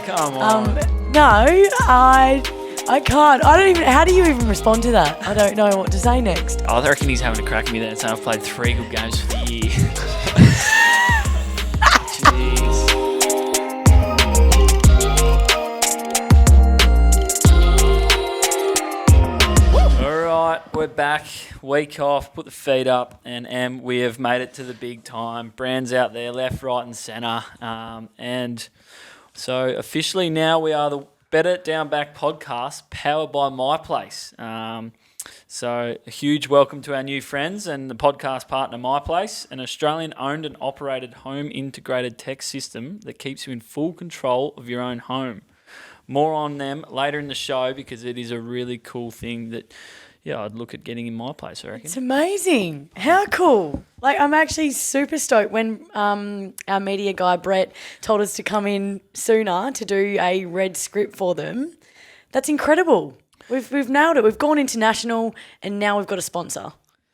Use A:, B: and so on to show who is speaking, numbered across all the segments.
A: Come on.
B: No, I can't. I don't even. How do you even respond to that? I don't know what to say next.
A: I reckon he's having a crack at me then, saying I've played 3 good games for the year. Jeez. All right, we're back. Week off, put the feet up, and Em, we have made it to the big time. Brand's out there, left, right, and centre. And so officially now we are the Better Down Back podcast powered by MyPlace. So a huge welcome to our new friends and the podcast partner MyPlace, an Australian-owned and operated home integrated tech system that keeps you in full control of your own home. More on them later in the show because it is a really cool thing that, yeah, I'd look at getting in MyPlace, I reckon.
B: It's amazing. How cool. Like, I'm actually super stoked when our media guy, Brett, told us to come in sooner to do a red script for them. That's incredible. We've nailed it. We've gone international and now we've got a sponsor.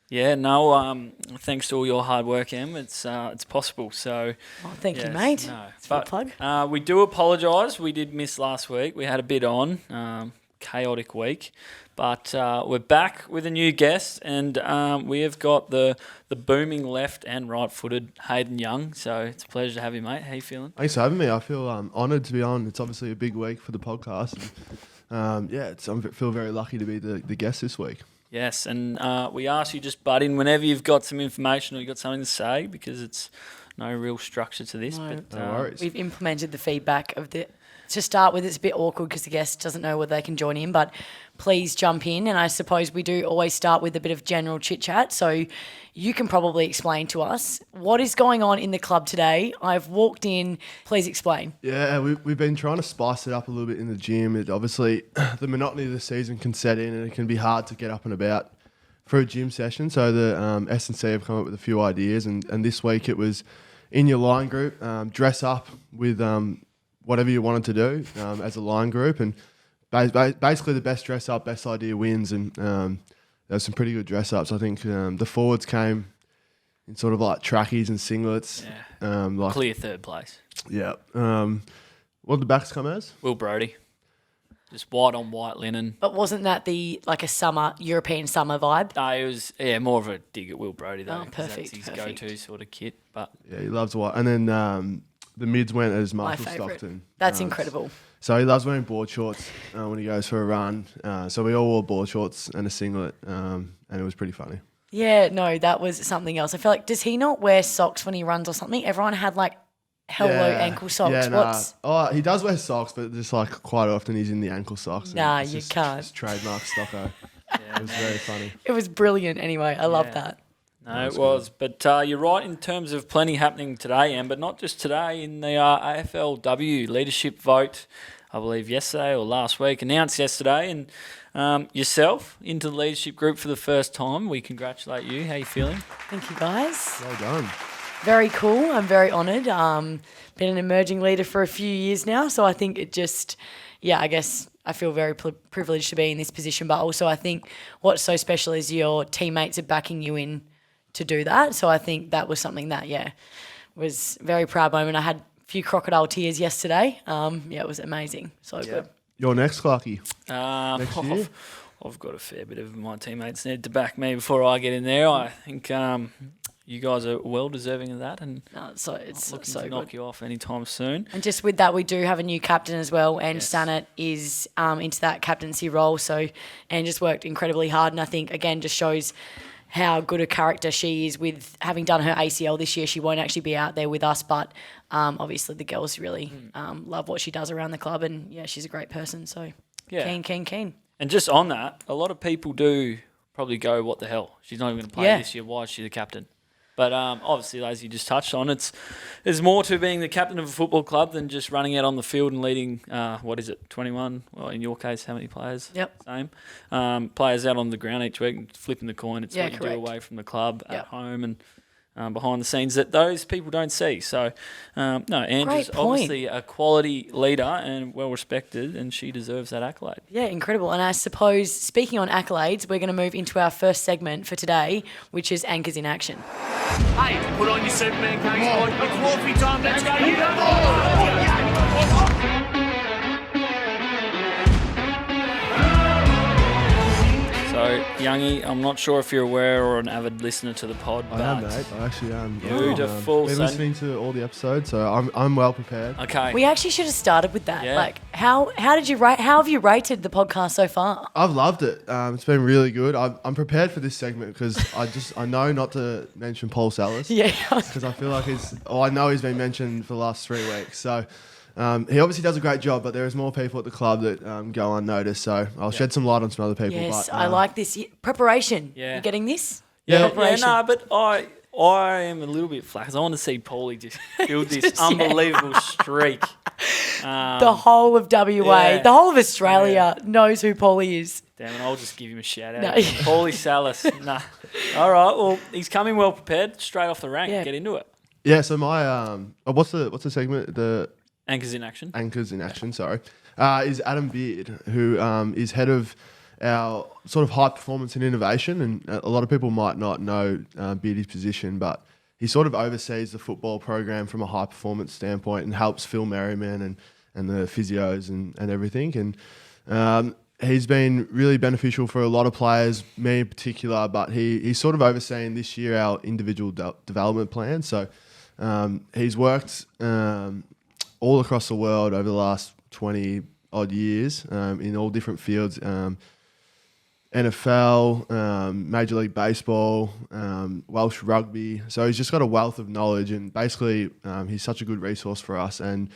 A: Yeah, no, thanks to all your hard work, Em, it's possible. So,
B: thank you, mate.
A: No,
B: it's a plug.
A: We do apologise. We did miss last week. We had a bit on, chaotic week. But we're back with a new guest, and we have got the booming left and right-footed Hayden Young. So it's a pleasure to have you, mate. How you feeling?
C: Thanks for having me. I feel honoured to be on. It's obviously a big week for the podcast. I feel very lucky to be the guest this week.
A: Yes, and we ask you just butt in whenever you've got some information or you've got something to say because it's no real structure to this.
B: No,
A: but,
C: no worries.
B: We've implemented the feedback of the... To start with, it's a bit awkward because the guest doesn't know whether they can join in, but please jump in. And I suppose we do always start with a bit of general chit-chat. So you can probably explain to us what is going on in the club today. I've walked in. Please explain.
C: Yeah, we've been trying to spice it up a little bit in the gym. Obviously, the monotony of the season can set in and it can be hard to get up and about for a gym session. So the S&C have come up with a few ideas. And this week it was in your line group, dress up with... whatever you wanted to do as a line group, and basically the best dress up, best idea wins, and there was some pretty good dress ups. I think the forwards came in sort of like trackies and singlets.
A: Yeah. Clear third place.
C: Yeah. What did the backs come as?
A: Will Brodie. Just white on white linen.
B: But wasn't that like a European summer vibe?
A: No, it was more of a dig at Will Brodie though.
B: Oh, perfect.
A: That's his go-to sort of kit. But
C: yeah, he loves white. And then the mids went as Marshall Stockton.
B: That's incredible.
C: So he loves wearing board shorts when he goes for a run. So we all wore board shorts and a singlet, and it was pretty funny.
B: Yeah, no, that was something else. I feel like, does he not wear socks when he runs or something? Everyone had like low ankle socks.
C: Yeah, Oh, he does wear socks, but just like quite often he's in the ankle socks.
B: Nah, you can't.
C: It's trademark Stocko. It was very funny.
B: It was brilliant anyway. I love that.
A: No, it was. But you're right in terms of plenty happening today, Em, but not just today. In the AFLW leadership vote, I believe yesterday or last week, announced yesterday, and yourself into the leadership group for the first time. We congratulate you. How are you feeling?
B: Thank you, guys.
C: Well done.
B: Very cool. I'm very honoured. Been an emerging leader for a few years now, so I think it just, I guess I feel very privileged to be in this position, but also I think what's so special is your teammates are backing you in to do that. So I think that was something that, was a very proud moment. I had a few crocodile tears yesterday. It was amazing. So good.
C: You're next, Clarky.
A: Next year? I've got a fair bit of my teammates need to back me before I get in there. I think you guys are well deserving of that, and
B: it's
A: looking
B: so
A: to knock you off anytime soon.
B: And just with that, we do have a new captain as well, and Sanet is into that captaincy role. So, and just worked incredibly hard, and I think again just shows how good a character she is. With having done her ACL this year, she won't actually be out there with us, but obviously the girls really love what she does around the club, and she's a great person, so keen.
A: And just on that, a lot of people do probably go, what the hell, she's not even going to play this year, why is she the captain? But obviously, as you just touched on, there's more to being the captain of a football club than just running out on the field and leading, 21? Well, in your case, how many players?
B: Yep.
A: Same. Players out on the ground each week and flipping the coin. It's what you
B: correct.
A: do away from the club, at home, and behind the scenes that those people don't see. So, Andrew's obviously a quality leader and well respected, and she deserves that accolade.
B: Yeah, incredible. And I suppose, speaking on accolades, we're going to move into our first segment for today, which is Anchors in Action.
D: Hey, put on your Superman coat. It's Wolfie time. Let's go.
A: Youngy, I'm not sure if you're aware or an avid listener to the pod,
C: I am, mate. I actually am.
A: Beautiful.
C: Been listening to all the episodes, so I'm well prepared.
A: Okay.
B: We actually should have started with that.
A: Yeah.
B: Like, how did you rate? How have you rated the podcast so far?
C: I've loved it. It's been really good. I'm prepared for this segment because I know not to mention Paul Salas.
B: Yeah.
C: Because I feel like I know he's been mentioned for the last 3 weeks. So he obviously does a great job, but there is more people at the club that go unnoticed. So I'll shed some light on some other people.
B: Yes,
C: but,
B: I like this preparation.
A: Yeah.
B: You getting this?
A: Yeah,
B: Preparation.
A: but I am a little bit flat because I want to see Paulie just build this unbelievable streak.
B: The whole of WA,
A: yeah.
B: the whole of Australia knows who Paulie is.
A: Damn it, I'll just give him a shout out.
B: No.
A: Paulie Salas. Nah. All right, well, he's coming well prepared, straight off the rank.
B: Yeah.
A: Get into it.
C: Yeah. So my what's the segment? The
A: Anchors in action.
C: Anchors in Action. Sorry, is Adam Beard, who is head of our sort of high performance and innovation, and a lot of people might not know Beardy's position, but he sort of oversees the football program from a high performance standpoint and helps Phil Merriman and the physios and everything. And he's been really beneficial for a lot of players, me in particular, but he's sort of overseeing this year our individual development plan. So he's worked all across the world over the last 20 odd years in all different fields. NFL, Major League Baseball, Welsh Rugby. So he's just got a wealth of knowledge, and basically he's such a good resource for us. And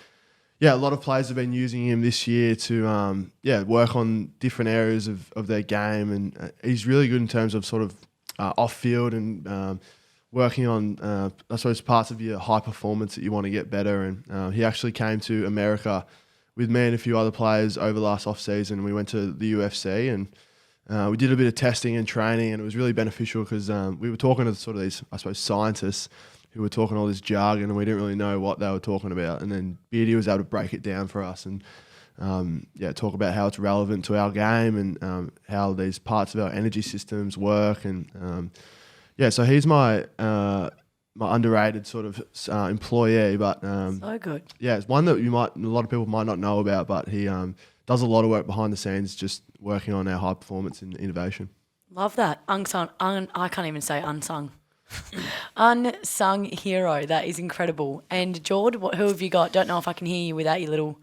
C: yeah, a lot of players have been using him this year to work on different areas of their game, and he's really good in terms of sort of off-field and working on, I suppose, parts of your high performance that you want to get better. And he actually came to America with me and a few other players over last off-season. We went to the UFC and we did a bit of testing and training, and it was really beneficial because we were talking to sort of these, I suppose, scientists who were talking all this jargon, and we didn't really know what they were talking about. And then Beardy was able to break it down for us and talk about how it's relevant to our game and how these parts of our energy systems work. And so he's my underrated sort of employee, but
B: So good.
C: yeah, it's one that a lot of people might not know about, but he does a lot of work behind the scenes, just working on our high performance and innovation.
B: Love that. Unsung, I can't even say unsung. Unsung hero. That is incredible. And Jord, who have you got? Don't know if I can hear you without your little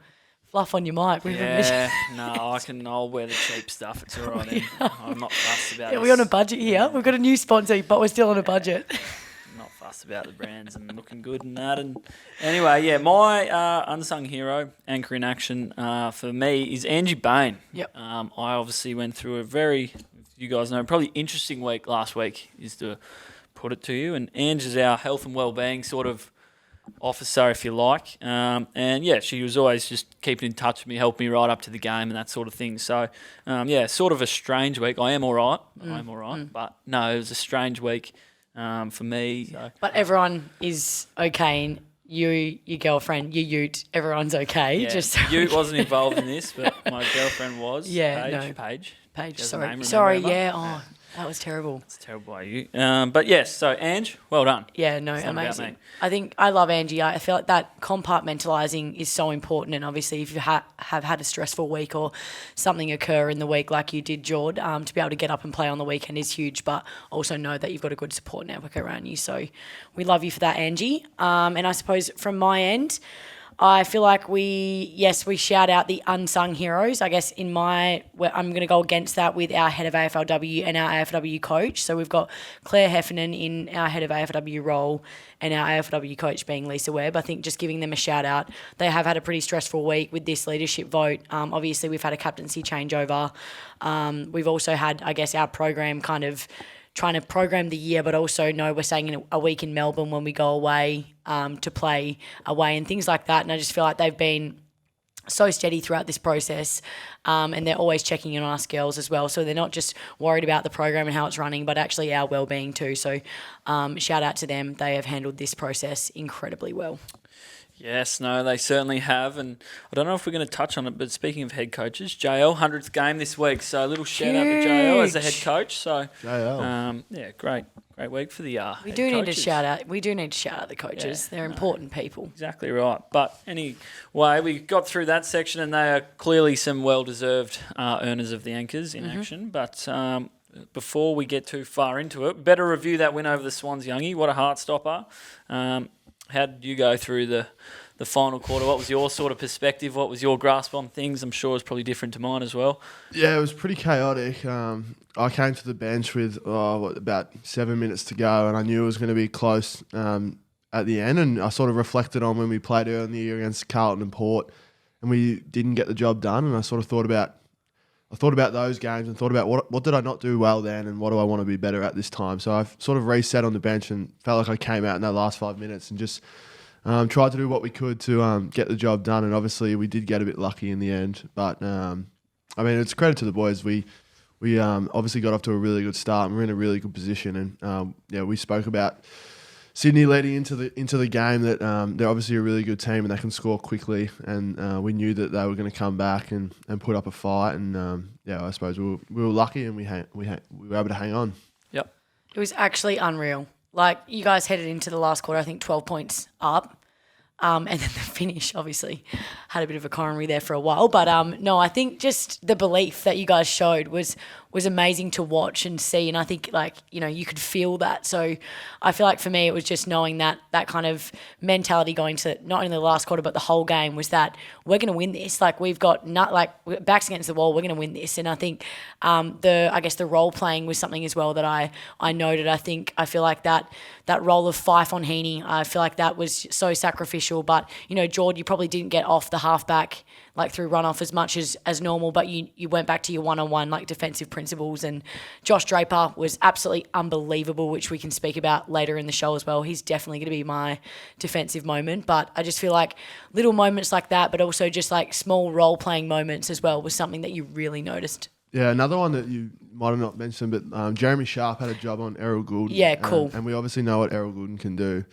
B: fluff on your mic.
A: Yeah, no, I'll wear the cheap stuff. It's all right. I'm not fussed about it.
B: We're on a budget here. We've got a new sponsor, but we're still on a budget.
A: Not fussed about the brands and looking good and that. And anyway, yeah, my unsung hero, anchor in action for me is Angie Bain.
B: Yep.
A: I obviously went through a very, you guys know, probably interesting week last week, is to put it to you. And Ange is our health and wellbeing sort of officer, if you like. And yeah, she was always just keeping in touch with me, helping me right up to the game and that sort of thing. So sort of a strange week. I am all right. But no, it was a strange week for me. So.
B: But everyone is okay. And you, your girlfriend, your ute, everyone's okay.
A: Yeah,
B: Just
A: Ute wasn't involved in this, but my girlfriend was.
B: Yeah,
A: Paige.
B: Page,
A: She has a
B: sorry.
A: name,
B: Sorry,
A: remember?
B: yeah. Oh, that was terrible.
A: It's terrible by you. But yes, so Ange, well done.
B: Yeah, no,
A: It's not about
B: amazing.
A: me.
B: I think I love Angie. I feel like that compartmentalising is so important. And obviously, if you have had a stressful week or something occur in the week like you did, Jord, to be able to get up and play on the weekend is huge. But also know that you've got a good support network around you. So we love you for that, Angie. And I suppose from my end, I feel like we shout out the unsung heroes. I guess I'm going to go against that with our head of AFLW and our AFLW coach. So we've got Claire Heffernan in our head of AFLW role and our AFLW coach being Lisa Webb. I think just giving them a shout out. They have had a pretty stressful week with this leadership vote. Obviously, we've had a captaincy changeover. We've also had, I guess, our program kind of trying to program the year, but also we're staying in a week in Melbourne when we go away to play away and things like that. And I just feel like they've been so steady throughout this process, and they're always checking in on us girls as well. So they're not just worried about the program and how it's running, but actually our well-being too. So shout out to them. They have handled this process incredibly well.
A: Yes, no, they certainly have. And I don't know if we're going to touch on it, but speaking of head coaches, JL, 100th game this week. So a little shout out to JL as the head coach. So,
C: JL.
A: great week for the
B: We do need to shout out the coaches. They're important people.
A: Exactly right. But anyway, we got through that section, and they are clearly some well-deserved earners of the anchors in action. But before we get too far into it, better review that win over the Swans, Youngy. What a heart stopper. How did you go through the final quarter? What was your sort of perspective? What was your grasp on things? I'm sure it was probably different to mine as well.
C: Yeah, it was pretty chaotic. I came to the bench with about 7 minutes to go, and I knew it was going to be close at the end. And I sort of reflected on when we played earlier in the year against Carlton and Port, and we didn't get the job done. And I sort of thought about those games and thought about what did I not do well then, and what do I want to be better at this time. So I sort of reset on the bench and felt like I came out in that last 5 minutes and just tried to do what we could to get the job done. And obviously we did get a bit lucky in the end. But it's credit to the boys. We obviously got off to a really good start and we're in a really good position. And we spoke about Sydney leading into the game that they're obviously a really good team and they can score quickly, and we knew that they were going to come back and put up a fight, and I suppose we were lucky and we were able to hang on.
A: Yep.
B: It was actually unreal. Like, you guys headed into the last quarter, I think 12 points up. And then the finish, obviously, had a bit of a coronary there for a while. But no, I think just the belief that you guys showed was amazing to watch and see. And I think, you could feel that. So I feel like for me, it was just knowing that kind of mentality going to not only the last quarter, but the whole game, was that we're going to win this. Like, we've got backs against the wall, we're going to win this. And I think the role playing was something as well that I noted. I feel like that role of Fife on Heaney, I feel like that was so sacrificial. But, George, you probably didn't get off the halfback through runoff as much as normal, but you went back to your one-on-one defensive principles. And Josh Draper was absolutely unbelievable, which we can speak about later in the show as well. He's definitely going to be my defensive moment. But I just feel like little moments like that, but also just small role-playing moments as well, was something that you really noticed.
C: Yeah, another one that you might have not mentioned, but Jeremy Sharp had a job on Errol Goulden.
B: Yeah, cool.
C: And we obviously know what Errol Goulden can do.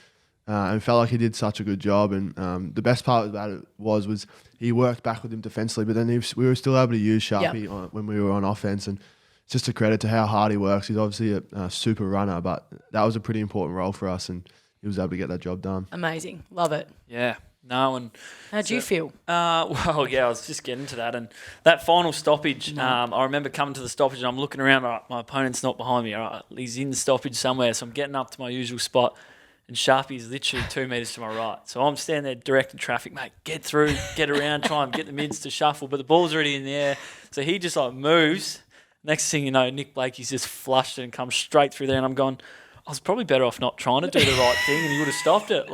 C: And felt like he did such a good job. And the best part about it was he worked back with him defensively, but then we were still able to use Sharpie when we were on offense. And it's just a credit to how hard he works. He's obviously a super runner, but that was a pretty important role for us, and he was able to get that job done.
B: Amazing. Love it.
A: Yeah. No, and
B: how'd you feel?
A: I was just getting to that, and that final stoppage. I remember coming to the stoppage, and I'm looking around. All right, my opponent's not behind me. All right, he's in the stoppage somewhere, so I'm getting up to my usual spot, and Sharpie's literally 2 meters to my right. So I'm standing there directing traffic, mate. Get through, get around, try and get the mids to shuffle, but the ball's already in the air. So he just moves. Next thing you know, Nick Blakey's just flushed it and comes straight through there, and I'm going, I was probably better off not trying to do the right thing, and he would have stopped it.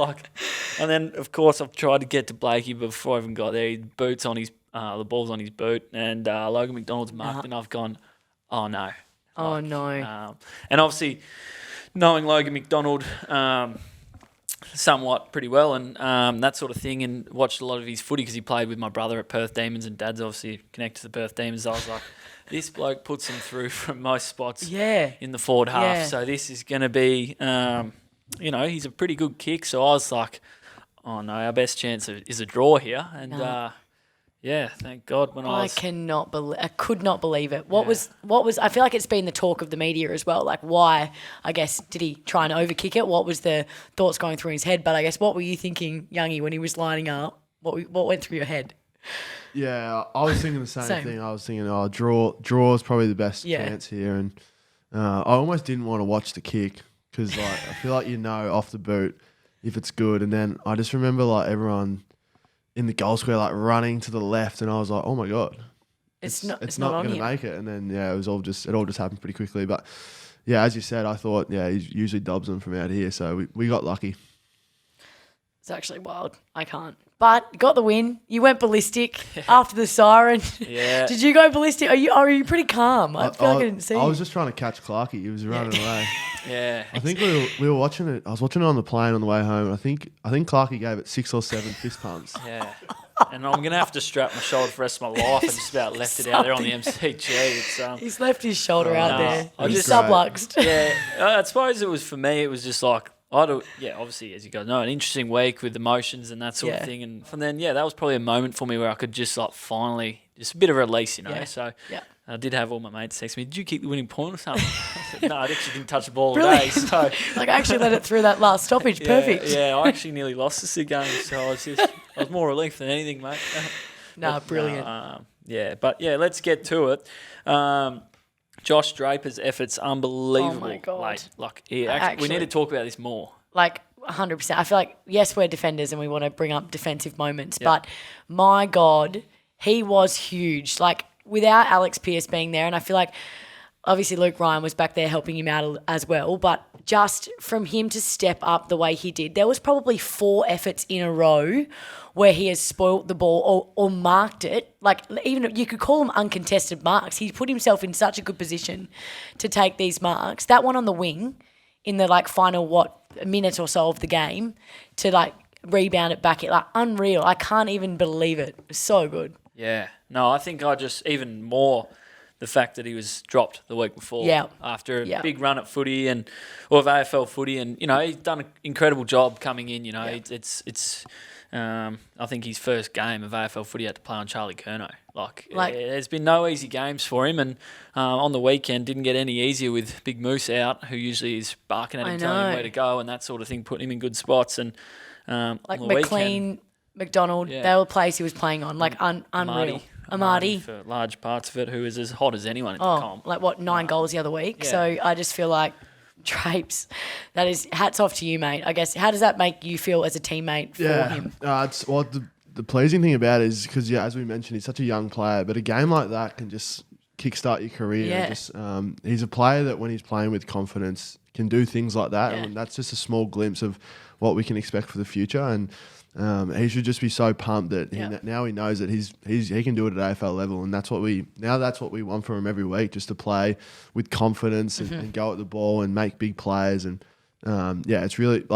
A: And then of course I've tried to get to Blakey, but before I even got there, the ball's on his boot, and Logan McDonald's marked, and I've gone, oh no.
B: Oh no.
A: And obviously, knowing Logan McDonald somewhat pretty well, and that sort of thing, and watched a lot of his footy because he played with my brother at Perth Demons, and Dad's obviously connected to the Perth Demons. I was like, this bloke puts him through from most spots in the forward half. So this is going to be, he's a pretty good kick. So I was like, oh no, our best chance is a draw here. And thank God I
B: could not believe it. What was, I feel like it's been the talk of the media as well. Why, I guess, did he try and overkick it? What was the thoughts going through his head? But I guess, what were you thinking, Youngy, when he was lining up? What went through your head?
C: Yeah, I was thinking the same thing. I was thinking, draw is probably the best chance here. And I almost didn't want to watch the kick because I feel like off the boot if it's good. And then I just remember everyone in the goal square running to the left, and I was like, oh my God. It's not going to make it. And then, it all just happened pretty quickly. But, yeah, as you said, I thought, he usually dobs them from out here. So we got lucky.
B: It's actually wild. I can't. But got the win. You went ballistic after the siren.
A: Yeah.
B: Did you go ballistic? Are you pretty calm? I feel like I didn't see you.
C: I was just trying to catch Clarky. He was running away.
A: Yeah.
C: I think we were watching it. I was watching it on the plane on the way home. And I think Clarky gave it 6 or 7 fist pumps.
A: Yeah. And I'm going to have to strap my shoulder for the rest of my life. I just about left it out there on the MCG.
B: He's left his shoulder out there.
A: I just
B: subluxed.
A: Yeah. I suppose it was, for me, it was just obviously, as you guys know, an interesting week with emotions and that sort of thing. And from then, that was probably a moment for me where I could just finally, just a bit of release, So I did have all my mates text me, did you keep the winning point or something? I said, no, I actually didn't touch the ball all day. So
B: I actually let it through that last stoppage. Perfect.
A: Yeah, I actually nearly lost the game. So I was more relief than anything, mate.
B: Brilliant.
A: But let's get to it. Josh Draper's efforts unbelievable.
B: Oh my God.
A: Late. Like, we need to talk about this more.
B: Like 100%. I feel like, yes, we're defenders and we want to bring up defensive moments, but my God, he was huge. Like, without Alex Pearce being there, and I feel like obviously Luke Ryan was back there helping him out as well, but just from him to step up the way he did, there was probably 4 efforts in a row where he has spoilt the ball or marked it. Like, even you could call them uncontested marks. He put himself in such a good position to take these marks. That one on the wing in the final, minute or so of the game to rebound it back. Unreal. I can't even believe it. It was so good.
A: Yeah. No, I think even more the fact that he was dropped the week before after a big run at footy or of AFL footy, and he's done an incredible job coming in. It's I think his first game of AFL footy had to play on Charlie Curnow. There's been no easy games for him, and on the weekend didn't get any easier with Big Moose out, who usually is barking at him, telling him where to go and that sort of thing, putting him in good spots. And
B: McLean, McDonald, they were plays he was playing on, unreal. Amadi
A: for large parts of it, who is as hot as anyone in the comp.
B: 9 goals the other week. Yeah. So I just feel like Drapes, that is hats off to you, mate. I guess, how does that make you feel as a teammate for him?
C: The pleasing thing about it is because, as we mentioned, he's such a young player, but a game like that can just kickstart your career.
B: Yeah.
C: He's a player that when he's playing with confidence can do things like that, and that's just a small glimpse of what we can expect for the future. And he should just be so pumped that now he knows that he can do it at AFL level, and that's what we want from him every week, just to play with confidence and go at the ball and make big plays. And it's really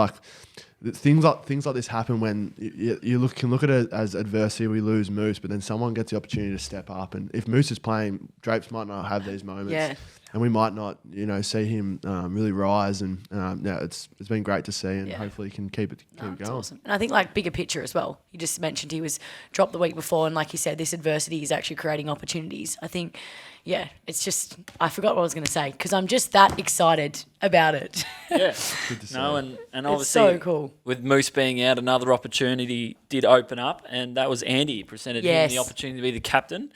C: things like this happen when you can look at it as adversity. We lose Moose, but then someone gets the opportunity to step up, and if Moose is playing, Drapes might not have these moments.
B: Yeah.
C: And we might not, see him really rise. And it's been great to see, and hopefully he can keep it going.
B: Awesome. And I think bigger picture as well. You just mentioned he was dropped the week before, and like you said, this adversity is actually creating opportunities. I think, it's just, I forgot what I was going to say because I'm just that excited about it.
A: Yeah.
C: Good to see.
A: And obviously,
B: it's so cool.
A: With Moose being out, another opportunity did open up, and that was Andy presented him the opportunity to be the captain.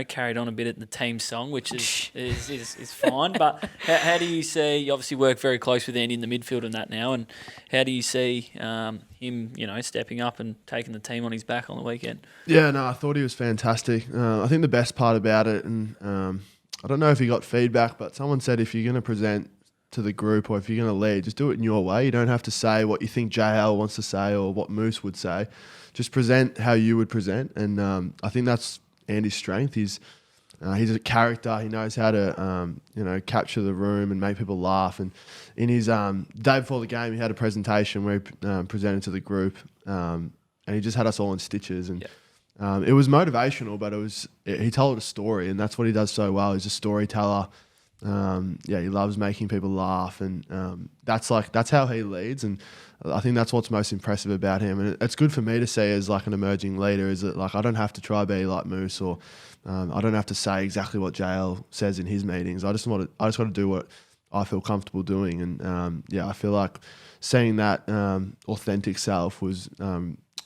A: Carried on a bit at the team song, which is fine. But how do you see? You obviously work very close with Andy in the midfield and that now, and how do you see him, stepping up and taking the team on his back on the weekend?
C: Yeah, no, I thought he was fantastic. I think the best part about it, and I don't know if he got feedback, but someone said if you're going to present to the group or if you're going to lead, just do it in your way. You don't have to say what you think JL wants to say or what Moose would say. Just present how you would present, and I think that's Andy's strength. He's a character. He knows how to capture the room and make people laugh. And in his day before the game, he had a presentation where he presented to the group, and he just had us all in stitches. And it was motivational, but he told a story, and that's what he does so well. He's a storyteller. He loves making people laugh, and that's how he leads. And I think that's what's most impressive about him, and it's good for me to see as an emerging leader. Is that I don't have to try to be like Moose, or I don't have to say exactly what JL says in his meetings. I just got to do what I feel comfortable doing, and I feel like seeing that authentic self was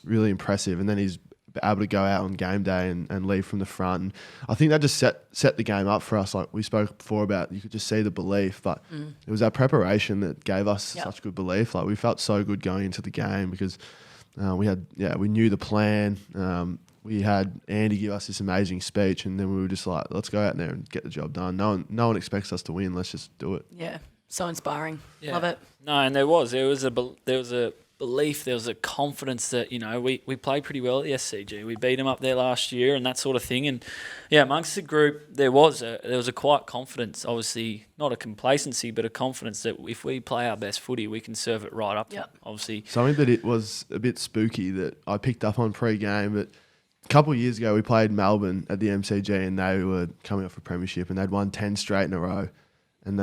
C: really impressive. And then he's able to go out on game day and lead from the front. And I think that just set the game up for us. Like we spoke before about, you could just see the belief, but it was that preparation that gave us such good belief. We felt so good going into the game because we knew the plan. We had Andy give us this amazing speech, and then we were just like, let's go out there and get the job done. No one expects us to win. Let's just do it.
B: Yeah, so inspiring. Love it.
A: No, and there was a belief, there was a confidence that, we played pretty well at the SCG. We beat them up there last year and that sort of thing. And amongst the group, there was a quiet confidence, obviously not a complacency, but a confidence that if we play our best footy, we can serve it right up to them, obviously.
C: Something that it was a bit spooky that I picked up on pre-game, but a couple of years ago we played Melbourne at the MCG, and they were coming off a premiership, and they'd won 10 straight in a row, and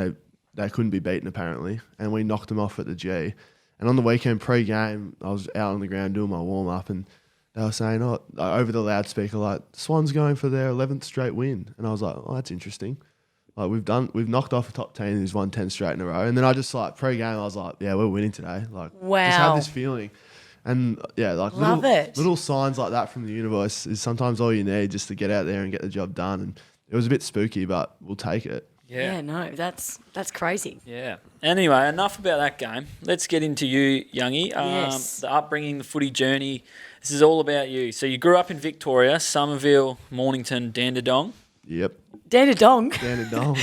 C: they couldn't be beaten apparently, and we knocked them off at the G. And on the weekend pre-game, I was out on the ground doing my warm-up, and they were saying, over the loudspeaker, Swans going for their 11th straight win. And I was like, that's interesting. We've knocked off a top 10 who's won 10 straight in a row. And then I just pre-game, I was like, we're winning today.
B: Wow.
C: Just have this feeling. And
B: Love it.
C: Little signs like that from the universe is sometimes all you need just to get out there and get the job done. And it was a bit spooky, but we'll take it.
B: Yeah, no, that's crazy.
A: Yeah. Anyway, enough about that game. Let's get into you, Youngy.
B: Yes.
A: The upbringing, the footy journey. This is all about you. So you grew up in Victoria, Somerville, Mornington, Dandenong.
C: Yep.
B: Dandenong.
C: Dandenong.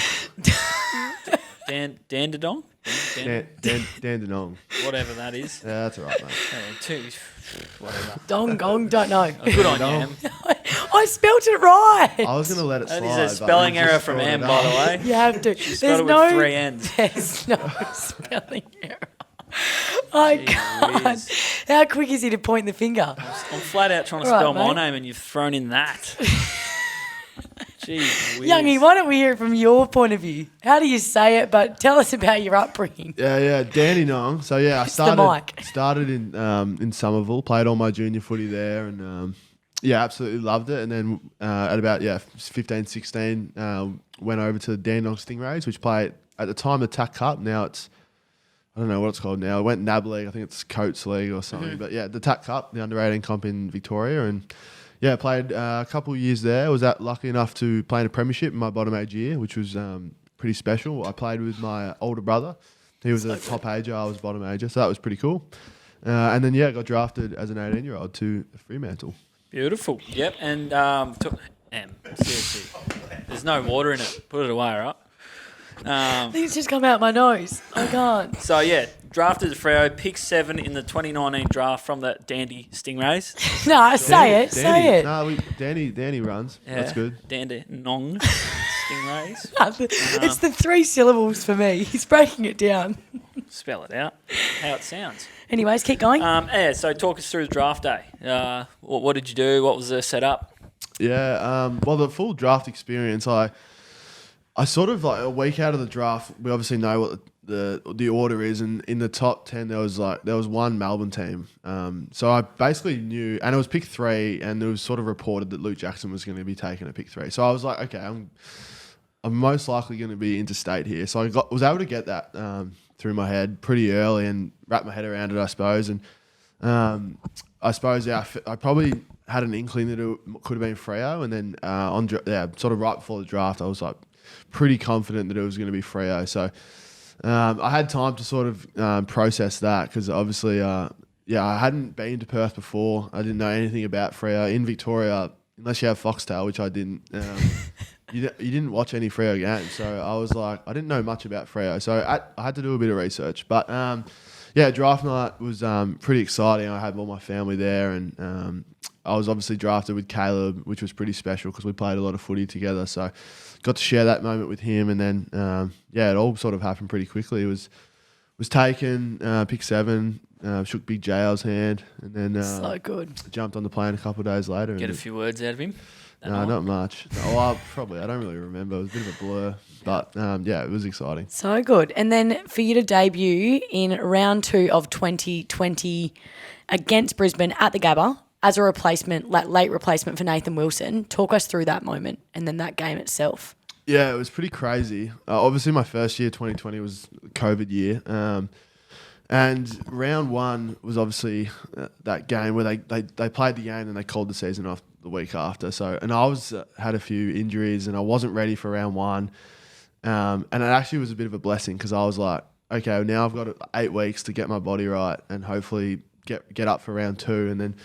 A: Dandenong?
C: Dandenong.
A: Whatever that is.
C: Yeah, that's all right, mate.
A: Whatever.
B: Dong Gong, don't know.
A: Good on you, Em.
B: I spelt it right.
C: I was going to let it slide.
A: That is a
C: but
A: spelling
C: you
A: error
C: just
A: from
C: brought
A: Em,
C: it
A: by
C: up.
A: the way.
B: You have to.
A: Spelled it with 3 N's.
B: There's no spelling error. I can't.
A: whiz.
B: How quick is he to point the finger?
A: I'm flat out trying to
B: All right,
A: spell my
B: mate.
A: name and you've thrown in that. Gee whiz.
B: Youngie, why don't we hear it from your point of view? How do you say it? But tell us about your upbringing.
C: Yeah, Dandenong. So yeah, I
B: the mic.
C: started in Somerville, played all my junior footy there, and yeah, absolutely loved it. And then at about 15, 16, went over to the Dandenong Stingrays, which played at the time the TAC Cup. Now it's I don't know what it's called now. It went NAB League, I think it's Coates League or something.
B: Mm-hmm.
C: But yeah, the TAC Cup, the under-18 comp in Victoria, and yeah, played a couple of years there. Was lucky enough to play in a premiership in my bottom age year, which was pretty special. I played with my older brother. He was a top ager, I was bottom ager, so that was pretty cool. And then got drafted as an 18-year-old to Fremantle.
A: Beautiful. Yep. And Em, seriously, there's no water in it. Put it away, all right?
B: I think it's just come out my nose. I can't.
A: So, yeah, drafted to Freo, pick 7 in the 2019 draft from the Dandy Stingrays.
B: No, say it.
C: Danny.
B: Say it.
C: No, Danny runs.
A: Yeah.
C: That's good.
A: Dandenong Stingrays.
B: It's the 3 syllables for me. He's breaking it down.
A: Spell it out. How it sounds.
B: Anyways, keep going.
A: So talk us through the draft day. What did you do? What was the setup?
C: Yeah, well, the full draft experience, I sort of like a week out of the draft, we obviously know what the order is, and in the top 10 there was one Melbourne team. So I basically knew, and it was pick 3, and it was sort of reported that Luke Jackson was going to be taken at pick 3. So I was like, okay, I'm most likely going to be interstate here. So I was able to get that through my head pretty early and wrap my head around it, I suppose. And I suppose I probably had an inkling that it could have been Freo, and then sort of right before the draft, I was like pretty confident that it was going to be Freo. So I had time to sort of process that, because obviously, I hadn't been to Perth before. I didn't know anything about Freo in Victoria, unless you have Foxtel, which I didn't. You didn't watch any Freo games, so I was like, I didn't know much about Freo, so I had to do a bit of research. But draft night was pretty exciting. I had all my family there, and I was obviously drafted with Caleb, which was pretty special because we played a lot of footy together. So got to share that moment with him, and then it all sort of happened pretty quickly. It was taken, pick 7, shook Big JL's hand, and then
B: So good.
C: jumped on the plane a couple of days later.
A: Get a few words out of him?
C: No, not much. No, I don't really remember. It was a bit of a blur, but it was exciting.
B: So good. And then for you to debut in round 2 of 2020 against Brisbane at the Gabba as a replacement, late replacement for Nathan Wilson. Talk us through that moment and then that game itself.
C: Yeah, it was pretty crazy. Obviously, my first year, 2020, was COVID year. And round 1 was obviously that game where they played the game and they called the season off the week after. So, and I had a few injuries and I wasn't ready for round 1. And it actually was a bit of a blessing, because I was like, okay, now I've got 8 weeks to get my body right and hopefully get up for round 2. And then,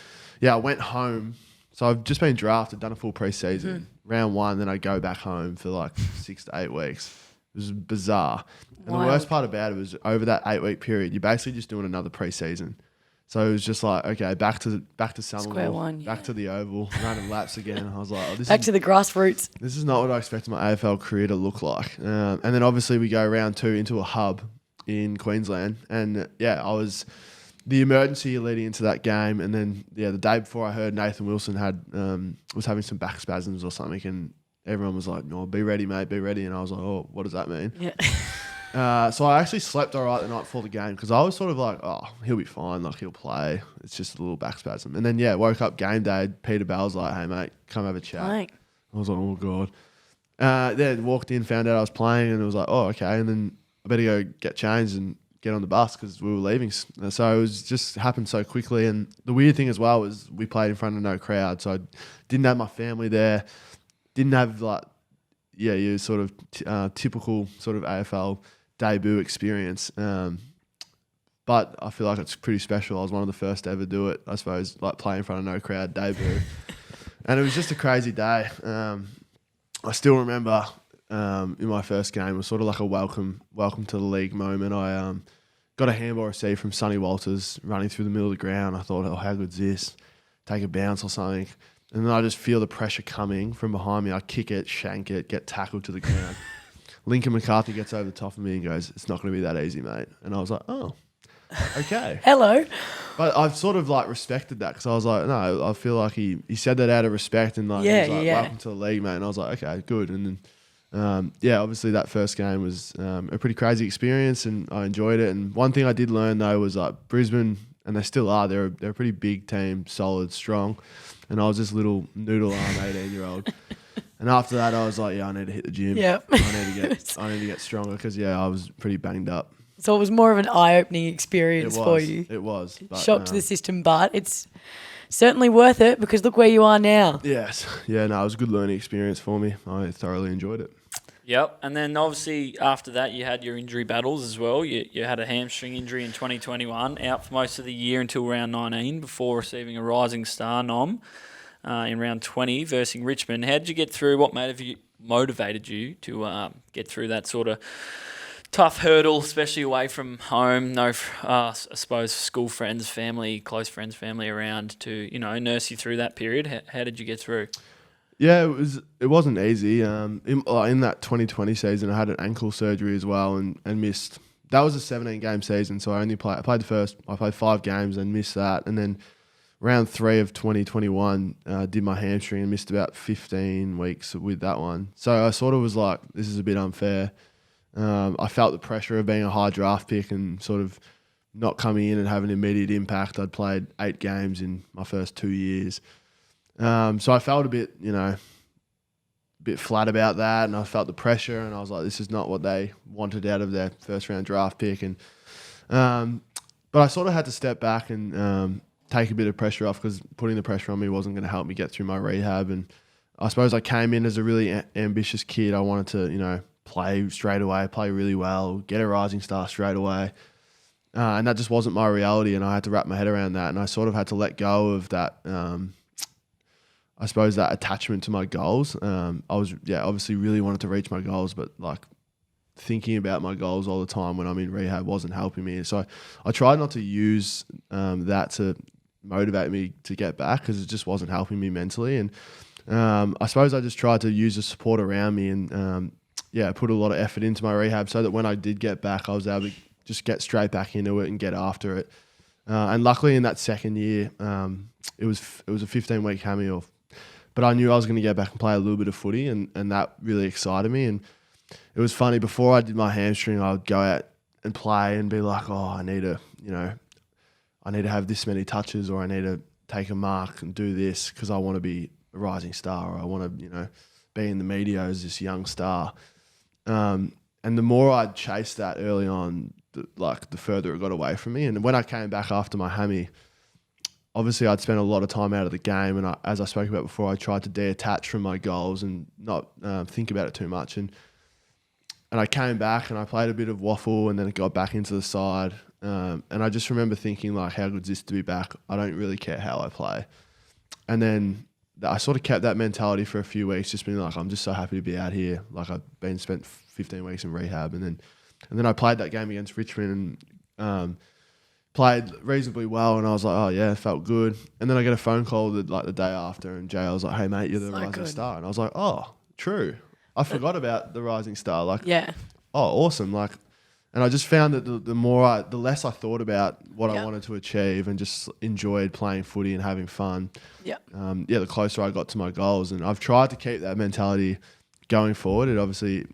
C: I went home. So I've just been drafted, done a full preseason, round 1, then I go back home for like 6 to 8 weeks. It was bizarre. And the worst part about it was, over that 8-week period, you're basically just doing another preseason. So it was just like, okay, back to Somerville,
B: Square one,
C: back to the Oval, running laps again. And I was like,
B: Back to the grassroots.
C: this is not what I expected my AFL career to look like. And then obviously we go round 2 into a hub in Queensland, and I was the emergency leading into that game. And then the day before, I heard Nathan Wilson was having some back spasms or something, and everyone was like, "No, be ready, mate, be ready." And I was like, "Oh, what does that mean?"
B: Yeah.
C: So I actually slept all right the night before the game, because I was sort of like, "Oh, he'll be fine, like he'll play. It's just a little back spasm." And then woke up game day. Peter Bell's like, "Hey mate, come have a chat."
B: Right.
C: I was like, "Oh god." Then walked in, found out I was playing, and it was like, "Oh, okay." And then I better go get changed and get on the bus, because we were leaving. So it was just happened so quickly. And the weird thing as well was we played in front of no crowd, so I didn't have my family there. Didn't have your sort of typical sort of AFL debut experience. But I feel like it's pretty special. I was one of the first to ever do it, I suppose, like play in front of no crowd debut. And it was just a crazy day. I still remember in my first game, it was sort of like a welcome to the league moment. I got a handball receive from Sonny Walters running through the middle of the ground. I thought, oh, how good's this? Take a bounce or something. And then I just feel the pressure coming from behind me. I kick it, shank it, get tackled to the ground. Lincoln McCarthy gets over the top of me and goes, it's not going to be that easy, mate. And I was like, oh, okay.
B: Hello.
C: But I've sort of like respected that because I was like, no, I feel like he said that out of respect and like, he was like, welcome to the league, mate. And I was like, okay, good. And then, obviously that first game was a pretty crazy experience and I enjoyed it. And one thing I did learn though was like Brisbane, and they still are, they're a pretty big team, solid, strong. And I was this little noodle arm 18-year-old. And after that, I was like, yeah, I need to hit the gym.
B: Yep.
C: I need to get stronger because, I was pretty banged up.
B: So it was more of an eye-opening experience for you.
C: It was. But,
B: shock to the system, but it's certainly worth it because look where you are now.
C: Yes. Yeah, no, it was a good learning experience for me. I thoroughly enjoyed it.
A: Yep. And then obviously after that, you had your injury battles as well. You had a hamstring injury in 2021, out for most of the year until round 19 before receiving a Rising Star nom in round 20 versus Richmond. How did you get through? What motivated you to get through that sort of tough hurdle, especially away from home? No, I suppose school friends, family, close friends, family around to nurse you through that period. How did you get through?
C: Yeah, it wasn't easy. In that 2020 season, I had an ankle surgery as well and missed. That was a 17-game season, so I played 5 games and missed that. And then round 3 of 2021, did my hamstring and missed about 15 weeks with that one. So I sort of was like, this is a bit unfair. I felt the pressure of being a high draft pick and sort of not coming in and having an immediate impact. I'd played 8 games in my first 2 years. So I felt a bit flat about that, and I felt the pressure, and I was like, this is not what they wanted out of their first round draft pick. And but I sort of had to step back and take a bit of pressure off because putting the pressure on me wasn't going to help me get through my rehab. And I suppose I came in as a really ambitious kid. I wanted to, play straight away, play really well, get a Rising Star straight away. And that just wasn't my reality, and I had to wrap my head around that. And I sort of had to let go of that, I suppose, that attachment to my goals. I was, obviously really wanted to reach my goals, but like thinking about my goals all the time when I'm in rehab wasn't helping me. So I tried not to use that to motivate me to get back because it just wasn't helping me mentally. And I suppose I just tried to use the support around me and, put a lot of effort into my rehab so that when I did get back, I was able to just get straight back into it and get after it. And luckily in that second year, it was a 15-week hammy, but I knew I was going to get back and play a little bit of footy, and that really excited me. And it was funny, before I did my hamstring, I would go out and play and be like, oh, I need to have this many touches, or I need to take a mark and do this because I want to be a rising star, or I want to, be in the media as this young star. And the more I'd chase that early on, the further it got away from me. And when I came back after my hammy, obviously I'd spent a lot of time out of the game, and as I spoke about before, I tried to detach from my goals and not think about it too much. And I came back and I played a bit of waffle, and then it got back into the side. And I just remember thinking, like, how good's this to be back? I don't really care how I play. And then I sort of kept that mentality for a few weeks, just being like, I'm just so happy to be out here. Like, I've spent 15 weeks in rehab, and then I played that game against Richmond and played reasonably well, and I was like, oh yeah, it felt good. And then I get a phone call the day after, and Jay was like, hey mate, you're the rising star. And I was like, oh, true. I forgot about the rising star. Like, oh, awesome. Like, and I just found that the less I thought about what I wanted to achieve and just enjoyed playing footy and having fun, the closer I got to my goals. And I've tried to keep that mentality going forward. It obviously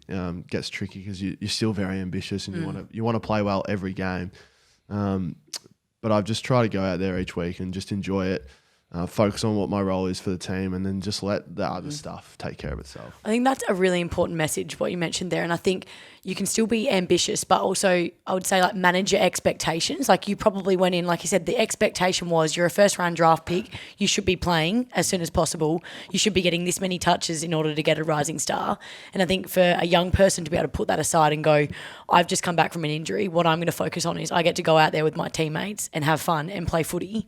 C: gets tricky because you're still very ambitious and you want to play well every game. But I've just tried to go out there each week and just enjoy it. focus on what my role is for the team, and then just let the other stuff take care of itself.
B: I think that's a really important message, what you mentioned there. And I think you can still be ambitious, but also I would say like manage your expectations. Like you probably went in, like you said, the expectation was you're a first round draft pick. You should be playing as soon as possible. You should be getting this many touches in order to get a rising star. And I think for a young person to be able to put that aside and go, I've just come back from an injury. What I'm going to focus on is I get to go out there with my teammates and have fun and play footy.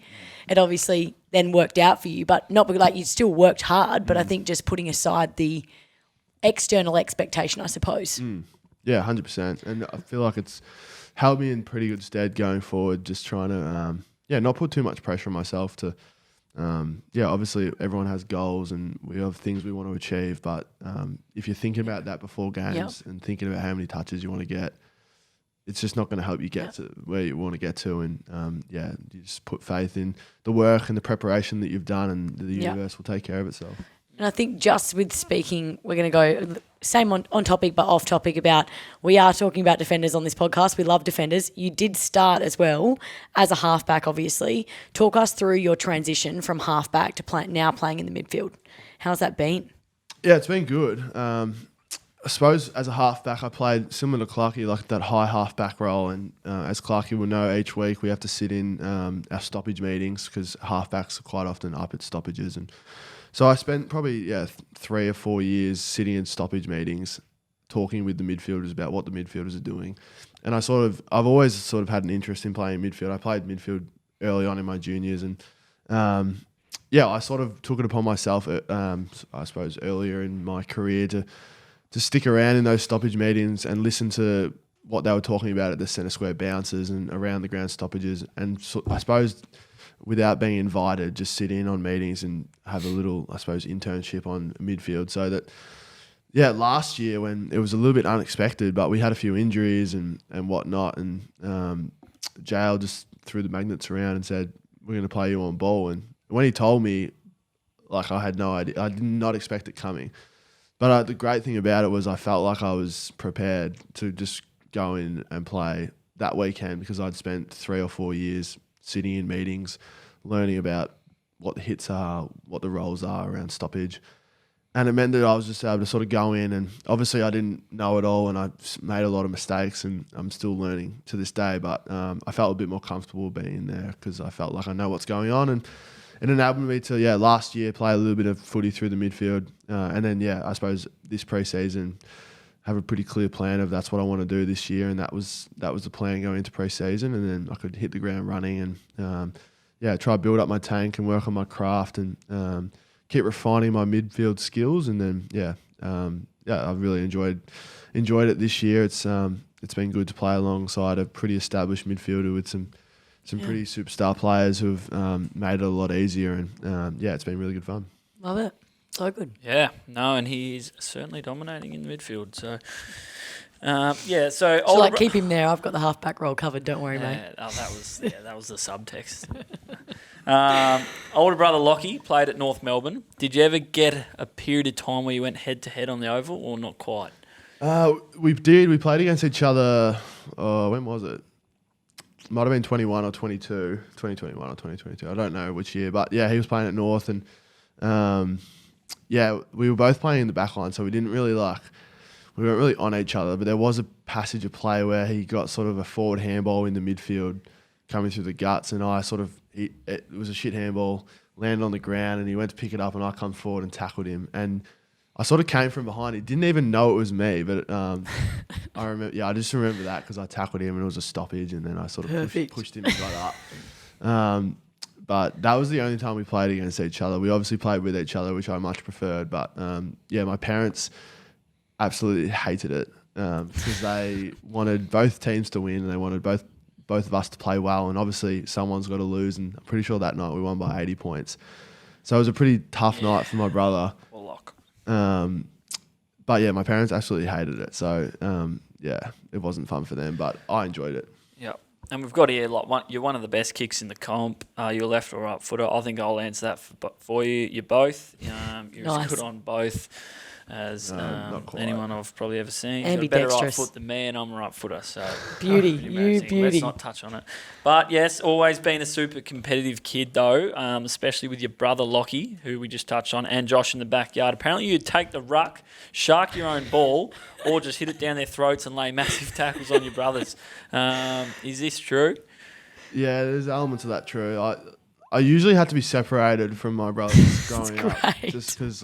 B: It obviously then worked out for you, but not because like you still worked hard, but I think just putting aside the external expectation, I suppose.
C: Yeah, 100%. And I feel like it's held me in pretty good stead going forward, just trying to, not put too much pressure on myself to, obviously everyone has goals and we have things we want to achieve, but if you're thinking about that before games and thinking about how many touches you want to get, it's just not going to help you get to where you want to get to. And, you just put faith in the work and the preparation that you've done, and the universe will take care of itself.
B: And I think just with speaking, we're going to go same on topic but off topic about we are talking about defenders on this podcast. We love defenders. You did start as well as a halfback, obviously. Talk us through your transition from halfback to now playing in the midfield. How's that been?
C: Yeah, it's been good. I suppose as a halfback, I played similar to Clarky, like that high halfback role. And as Clarky will know, each week we have to sit in our stoppage meetings because halfbacks are quite often up at stoppages. And so I spent probably 3 or 4 years sitting in stoppage meetings, talking with the midfielders about what the midfielders are doing. And I've always sort of had an interest in playing midfield. I played midfield early on in my juniors, and I sort of took it upon myself, I suppose, earlier in my career to stick around in those stoppage meetings and listen to what they were talking about at the centre square bounces and around the ground stoppages. And so, I suppose without being invited, just sit in on meetings and have a little, I suppose, internship on midfield. So that, last year when it was a little bit unexpected, but we had a few injuries and whatnot, and JL just threw the magnets around and said, we're going to play you on ball. And when he told me, like, I had no idea. I did not expect it coming. But the great thing about it was I felt like I was prepared to just go in and play that weekend because I'd spent 3 or 4 years sitting in meetings, learning about what the hits are, what the roles are around stoppage. And it meant that I was just able to sort of go in, and obviously I didn't know it all and I made a lot of mistakes and I'm still learning to this day. But I felt a bit more comfortable being there because I felt like I know what's going on, and it enabled me to, last year play a little bit of footy through the midfield. And then, I suppose this pre-season have a pretty clear plan of that's what I want to do this year. And that was the plan going into pre-season. And then I could hit the ground running and, try to build up my tank and work on my craft and keep refining my midfield skills. And then, I've really enjoyed it this year. It's been good to play alongside a pretty established midfielder with some pretty superstar players who've made it a lot easier, and it's been really good fun.
B: Love it. So good.
A: Yeah, no, and he's certainly dominating in the midfield. So,
B: So keep him there. I've got the halfback role covered. Don't worry, mate.
A: That was the subtext. Older brother Lockie played at North Melbourne. Did you ever get a period of time where you went head to head on the oval, or not quite?
C: We did. We played against each other. When was it? Might have been 2021 or 2022. I don't know which year, but he was playing at North, and we were both playing in the back line, so we didn't really we weren't really on each other, but there was a passage of play where he got sort of a forward handball in the midfield coming through the guts, and I sort of, it was a shit handball, landed on the ground, and he went to pick it up, and I come forward and tackled him, and I sort of came from behind. He didn't even know it was me, but I remember. I just remember that because I tackled him and it was a stoppage, and then I sort of pushed him and got up. But that was the only time we played against each other. We obviously played with each other, which I much preferred. But my parents absolutely hated it because they wanted both teams to win and they wanted both of us to play well. And obviously someone's got to lose. And I'm pretty sure that night we won by 80 points. So it was a pretty tough night for my brother. But my parents absolutely hated it. So it wasn't fun for them, but I enjoyed it.
A: Yeah. And we've got here, you're one of the best kicks in the comp. You're left or right footer. I think I'll answer that for you. You're both. You're
B: nice.
A: Good on both. as
C: not quite.
A: anyone I've probably ever seen. He's got a better right
B: Ambidextrous.
A: foot than me, and I'm a right footer, so
B: Beauty,
A: pretty
B: you
A: amazing.
B: beauty.
A: Let's not touch on it. But yes, always been a super competitive kid though, especially with your brother Lockie, who we just touched on, and Josh in the backyard. Apparently you'd take the ruck, shark your own ball, or just hit it down their throats and lay massive tackles on your brothers. Is this true?
C: Yeah, there's elements of that true. I usually had to be separated from my brothers growing up,
B: great.
C: just because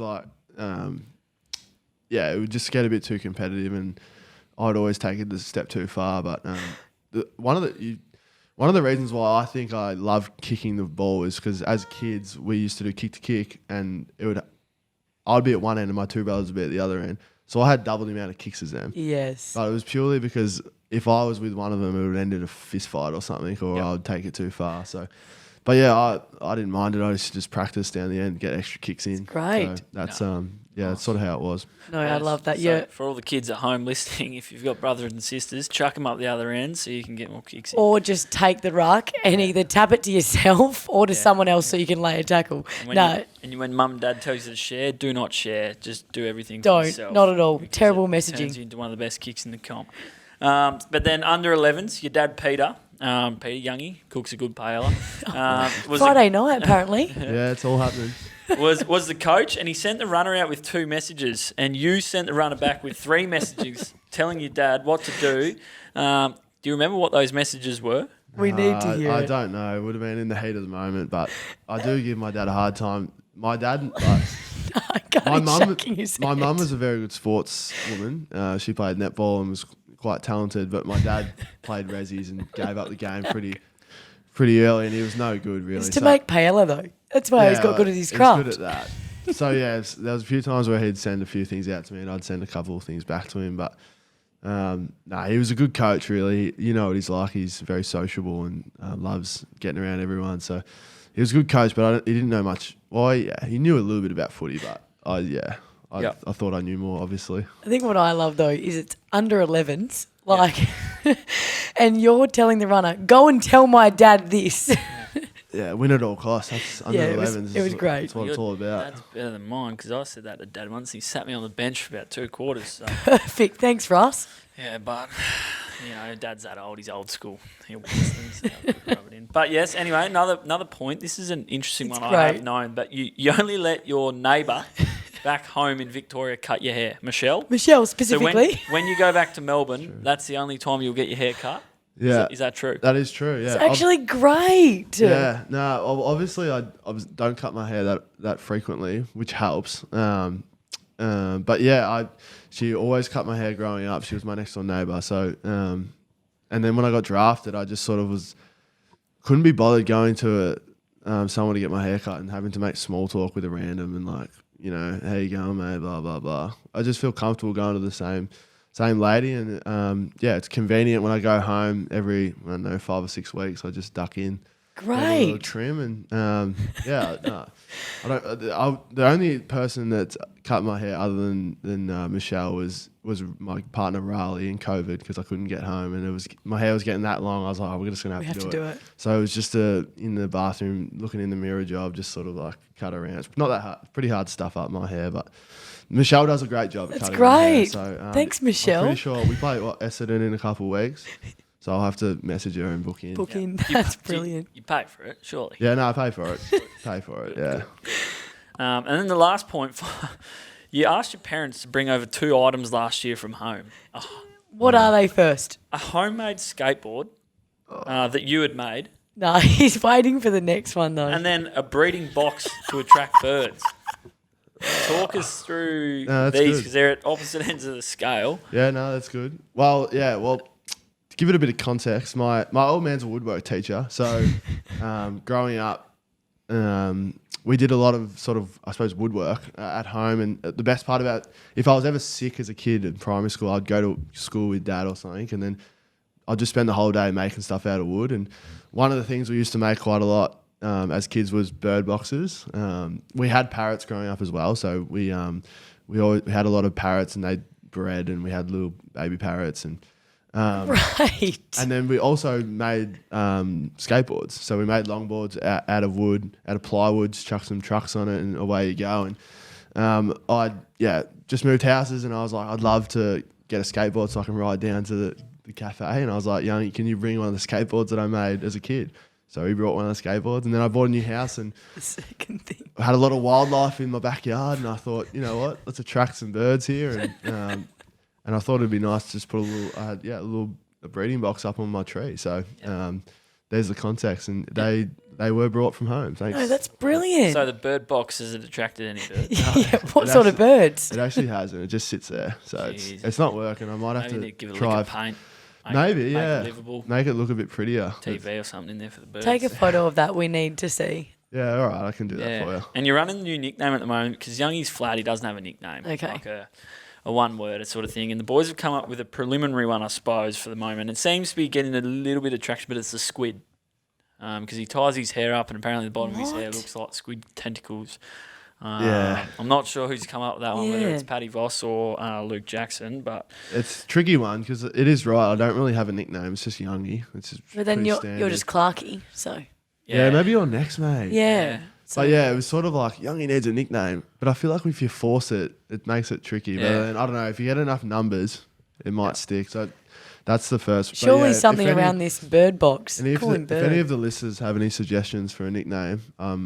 C: it would just get a bit too competitive, and I'd always take it a step too far. But one of the reasons why I think I love kicking the ball is because as kids we used to do kick to kick, and I'd be at one end and my two brothers would be at the other end, so I had double the amount of kicks as them.
B: Yes.
C: But it was purely because if I was with one of them, it would end in a fist fight or something, or
A: Yep.
C: I'd take it too far. So, but yeah, I didn't mind it. I used to just practice down the end, get extra kicks in.
B: Great.
C: So that's that's sort of how it was.
B: No, I love that.
A: So
B: Yeah.
A: for all the kids at home listening, if you've got brothers and sisters, chuck them up the other end so you can get more kicks in.
B: Or just take the ruck and either tap it to yourself or to someone else so you can lay a tackle.
A: When mum and dad tells you to share, do not share. Just do everything for
B: Don't.
A: yourself.
B: Not at all.
A: Because
B: Terrible
A: it
B: messaging.
A: turns you into one of the best kicks in the comp. But then under 11s, your dad Peter Youngy, cooks a good paella. Was
B: Friday night, apparently.
C: Yeah, it's all happening.
A: was the coach, and he sent the runner out with 2 messages, and you sent the runner back with 3 messages telling your dad what to do. Do you remember what those messages were?
B: We need to hear
C: I
B: it.
C: don't know. It would have been in the heat of the moment, but I do give my dad a hard time. My dad,
B: I can't
C: my mum,
B: shaking his
C: my
B: head.
C: mum was a very good sports woman. She played netball and was quite talented, but my dad played resis and gave up the game pretty early, and he was no good really.
B: It's to make paella, though. That's why he's got good at his craft.
C: He's good at that. So yeah, there was a few times where he'd send a few things out to me, and I'd send a couple of things back to him. But he was a good coach, really. You know what he's like. He's very sociable and loves getting around everyone. So he was a good coach, but he didn't know much. Well, yeah, he knew a little bit about footy, but I thought I knew more, obviously.
B: I think what I love, though, is it's under 11s. And you're telling the runner, go and tell my dad this.
C: Yeah, win at all costs. That's under
B: Yeah,
C: 11s.
B: it was great.
C: That's what it's all about.
A: That's better than mine, because I said that to Dad once. He sat me on the bench for about 2 quarters. So.
B: Perfect. Thanks, Ross.
A: Yeah, but, Dad's that old. He's old school. He'll listen, so rub it in. But yes, anyway, another point. This is an interesting one I
B: great.
A: have known, but you only let your neighbour back home in Victoria cut your hair. Michelle
B: specifically.
A: So when you go back to Melbourne, that's the only time you'll get your hair cut?
C: Yeah.
A: Is that true?
C: That is true, yeah.
B: It's actually great.
C: Yeah, no, obviously I don't cut my hair that frequently, which helps. But yeah, she always cut my hair growing up. She was my next door neighbour. So, and then when I got drafted, I just sort of couldn't be bothered going to someone to get my hair cut and having to make small talk with a random and how you going, mate, blah, blah, blah. I just feel comfortable going to the same lady, and it's convenient when I go home every 5 or 6 weeks. I just duck in,
B: Great.
C: have a little trim, and I don't. The only person that's cut my hair other than Michelle was my partner Riley in COVID, because I couldn't get home, and my hair was getting that long. I was like, we're just gonna have to do it. So it was just in the bathroom looking in the mirror job, just sort of like cut around. It's not that hard, pretty hard stuff up my hair, but Michelle does a great job at cutting my hair.
B: Great.
C: So,
B: Thanks, Michelle.
C: I'm pretty sure we play Essendon in a couple of weeks, so I'll have to message her and book in.
B: Book in. That's brilliant.
A: You pay for it, surely.
C: Yeah, no, I pay for it. Yeah.
A: And then the last point, you asked your parents to bring over 2 items last year from home.
B: What are they first?
A: A homemade skateboard that you had made,
B: No, he's waiting for the next one, though.
A: and then a breeding box to attract birds. Talk us through
C: No, that's
A: these,
C: good.
A: because they're at opposite ends of the scale.
C: Yeah, no, that's good. Well, to give it a bit of context, my old man's a woodwork teacher. So growing up, we did a lot of sort of, I suppose, woodwork at home. And the best part about, if I was ever sick as a kid in primary school, I'd go to school with Dad or something, and then I'd just spend the whole day making stuff out of wood. And one of the things we used to make quite a lot as kids was bird boxes. We had parrots growing up as well, so we had a lot of parrots, and they bred, and we had little baby parrots, and
B: right.
C: and then we also made skateboards. So we made longboards out of wood, out of plywood, chuck some trucks on it, and away you go. I just moved houses, and I was like, I'd love to get a skateboard so I can ride down to the cafe. And I was like, Youngy, can you bring one of the skateboards that I made as a kid? So he brought one of the skateboards, and then I bought a new house and
B: The second thing.
C: I had a lot of wildlife in my backyard, and I thought, you know what, let's attract some birds here, and I thought it'd be nice to just put a breeding box up on my tree. So there's the context, and they were brought from home. Thanks.
B: No, that's brilliant.
A: So the bird box hasn't attracted any birds.
B: yeah, what sort of birds?
C: It actually hasn't. It just sits there. So it's not working. I might have
A: Maybe
C: to
A: need to give it a
C: try.
A: lick of paint.
C: Maybe,
A: Make
C: yeah.
A: it livable.
C: Make it look a bit prettier.
A: TV or something in there for the birds.
B: Take a photo of that. We need to see.
C: Yeah, all right. I can do that for you.
A: And you're running the new nickname at the moment because Youngy's flat. He doesn't have a nickname.
B: Okay.
A: Like a one-word sort of thing. And the boys have come up with a preliminary one, I suppose, for the moment. It seems to be getting a little bit of traction, but it's the squid. Because he ties his hair up and apparently the bottom of his hair looks like squid tentacles. I'm not sure who's come up with that one, whether it's Paddy Voss or Luke Jackson, but
C: It's a tricky one because it is right. I don't really have a nickname. It's just Youngy. It's just
B: But then
C: pretty
B: you're
C: standard.
B: just Clarky, so
C: Yeah, maybe you're next, mate.
B: yeah. So
C: But yeah, it was sort of like Youngy needs a nickname, but I feel like if you force it, it makes it tricky. But then, I don't know, if you get enough numbers, it might stick. So that's the first. But
B: surely
C: yeah,
B: something around this bird box.
C: And if,
B: Call him
C: if
B: Bird.
C: any of the listeners have any suggestions for a nickname,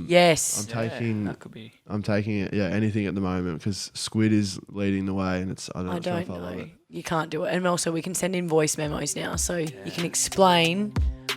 B: Yes.
A: that could be.
C: I'm taking it. Yeah, anything at the moment because Squid is leading the way, and it's I don't know if I love
B: know.
C: it.
B: You can't do it. And also, we can send in voice memos now, so you can explain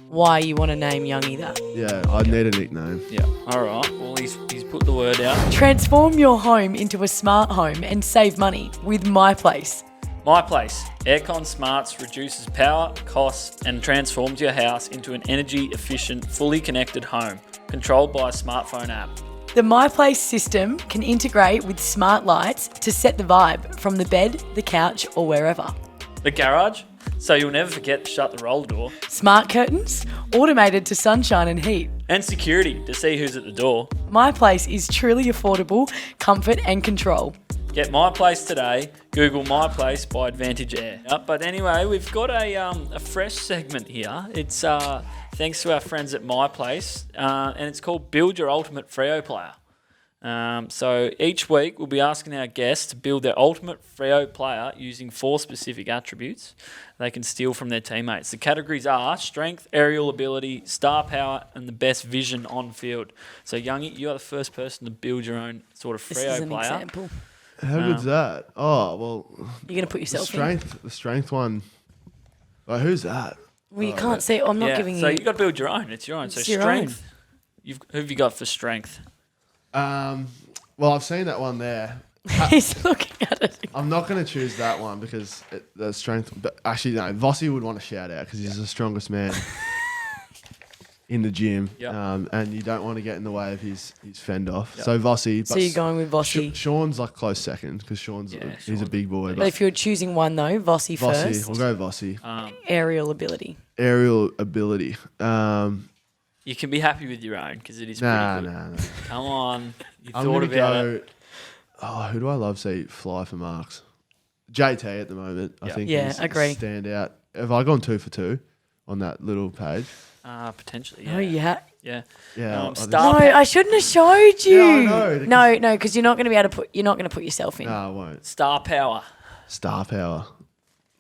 B: why you want to name Youngy that.
C: Yeah, I need a nickname.
A: Yeah. All right. Well, he's put the word out.
B: Transform your home into a smart home and save money with MyPlace.
A: MyPlace. Aircon Smarts reduces power, costs, and transforms your house into an energy-efficient, fully connected home, controlled by a smartphone app.
B: The MyPlace system can integrate with smart lights to set the vibe from the bed, the couch, or wherever.
A: The garage, so you'll never forget to shut the roll door.
B: Smart curtains, automated to sunshine and heat.
A: And security, to see who's at the door.
B: MyPlace is truly affordable, comfort and control.
A: Get MyPlace today. Google MyPlace by Advantage Air. But anyway, we've got a fresh segment here. It's thanks to our friends at MyPlace, and it's called Build Your Ultimate Freo Player. So each week we'll be asking our guests to build their ultimate Freo player using 4 specific attributes they can steal from their teammates. The categories are strength, aerial ability, star power, and the best vision on field. So Youngy, you are the first person to build your own sort of
B: This
A: Freo
B: is an
A: player.
B: example.
C: How good's that? Oh well,
B: You're going to put
C: the
B: yourself in.
C: strength one. Like, who's that?
B: Well, you can't see. I'm not giving
A: so
B: you.
A: you got to build your own. It's your own. So
B: It's your
A: strength. Who have you got for strength?
C: Well, I've seen that one there.
B: He's looking at it.
C: I'm not going to choose that one because the strength. But actually, no. Vossi would want to shout out because he's the strongest man in the gym.
A: Yep.
C: And you don't want to get in the way of his fend off. So Vossi.
B: So you're going with Vossi.
C: Sean's like close second because he's
A: Sean.
C: a big boy.
B: But if you're choosing one though, Vossi first.
C: We'll go Vossi.
B: Aerial ability.
C: Aerial ability.
A: You can be happy with your own because it is pretty good.
C: Nah.
A: Come on. You
C: I'm
A: thought
C: gonna
A: about it.
C: Oh, who do I love see fly for marks? JT at the moment. I think
B: Yeah,
C: he's
B: agree.
C: stand out. Have I gone 2 for 2 on that little page?
A: Potentially, yeah.
B: Oh yeah.
A: Yeah.
C: Yeah.
B: No, I shouldn't have showed you.
C: Yeah, I know.
B: No, because you're not going to be able to put. You're not going to put yourself in.
C: No, I won't.
A: Star power.
C: Star power.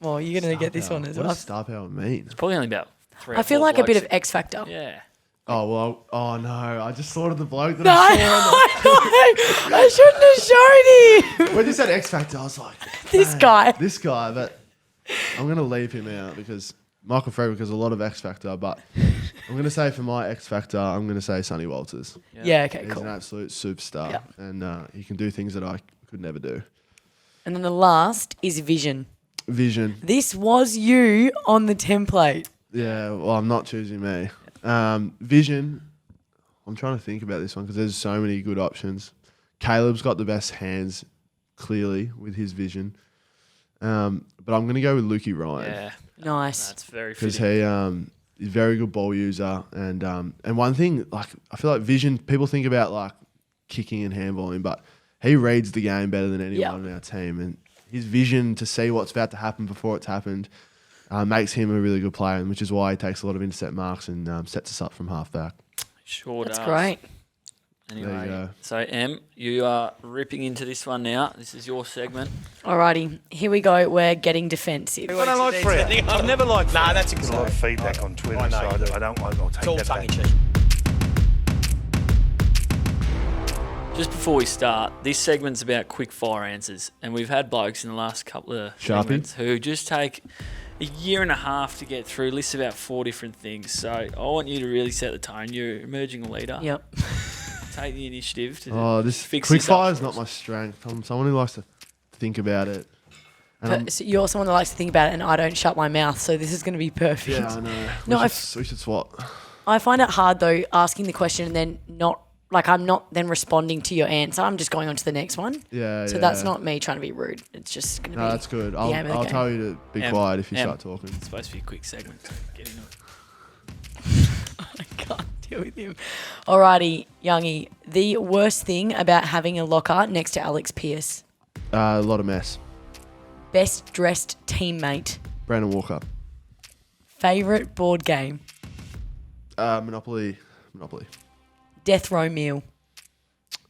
B: Well, you're going to get this one as
C: What
B: well.
C: does star power mean?
A: It's probably only about 3 or
B: I feel
A: 4
B: like a bit of
A: blokes.
B: X Factor.
A: Yeah.
C: Oh well. Oh no! I just thought of the bloke that
B: No,
C: I saw.
B: I shouldn't have showed him.
C: When you said X Factor, I was like,
B: This
C: "Dang,
B: guy."
C: This guy. But I'm gonna leave him out because Michael Frederick has a lot of X Factor. But I'm gonna say for my X Factor, I'm gonna say Sonny Walters.
B: Yeah. Okay.
C: He's
B: Cool.
C: an absolute superstar,
B: Yeah.
C: and he can do things that I could never do.
B: And then the last is vision.
C: Vision.
B: This was you on the template.
C: Yeah, well, I'm not choosing me. Vision. I'm trying to think about this one because there's so many good options. Caleb's got the best hands, clearly, with his vision. But I'm going to go with Lukey Ryan.
A: Yeah.
B: Nice.
A: That's very
C: Because
A: fitting.
C: he's a very good ball user. And one thing, like I feel like vision, people think about like kicking and handballing, but he reads the game better than anyone on our team. And his vision to see what's about to happen before it's happened makes him a really good player, and which is why he takes a lot of intercept marks and sets us up from half back.
A: Sure
B: That's
A: does.
B: great.
C: There you
A: Anyway,
C: go.
A: so Em, you are ripping into this one now. This is your segment.
B: Alrighty, here we go. We're getting defensive.
D: I don't like Fred. I've never liked Fred.
E: Nah, that's
F: There's a lot of feedback on Twitter,
E: I know
F: so
E: you do.
F: I don't like. I'll
E: It's all
F: take that
E: tongue in
F: back.
E: cheek.
A: Just before we start, this segment's about quick fire answers, and we've had blokes in the last couple of
C: Sharpie.
A: segments who just take a year and a half to get through, lists about 4 different things. So I want you to really set the tone. You're emerging leader.
B: Yep.
A: Take the initiative to
C: This
A: fix this up
C: quickfire is
A: for
C: not
A: us.
C: my strength. I'm someone who likes to think about it. And I'm-
B: So you're someone that likes to think about it, and I don't shut my mouth, so this is going to be perfect.
C: yeah, I know.
B: No,
C: we should swap.
B: I find it hard though asking the question and then I'm not then responding to your answer. I'm just going on to the next one.
C: Yeah,
B: So that's not me trying to be rude. It's just going to
C: No,
B: be.
C: that's good.
B: the
C: I'll
B: aim of the game.
C: tell you to be
A: Em,
C: quiet if you
A: Em.
C: start talking.
A: It's supposed to be a quick segment. So get into it.
B: I can't deal with him. Alrighty, Youngy. The worst thing about having a locker next to Alex Pearce.
C: A lot of mess.
B: Best dressed teammate.
C: Brandon Walker.
B: Favorite board game.
C: Monopoly.
B: Death row meal.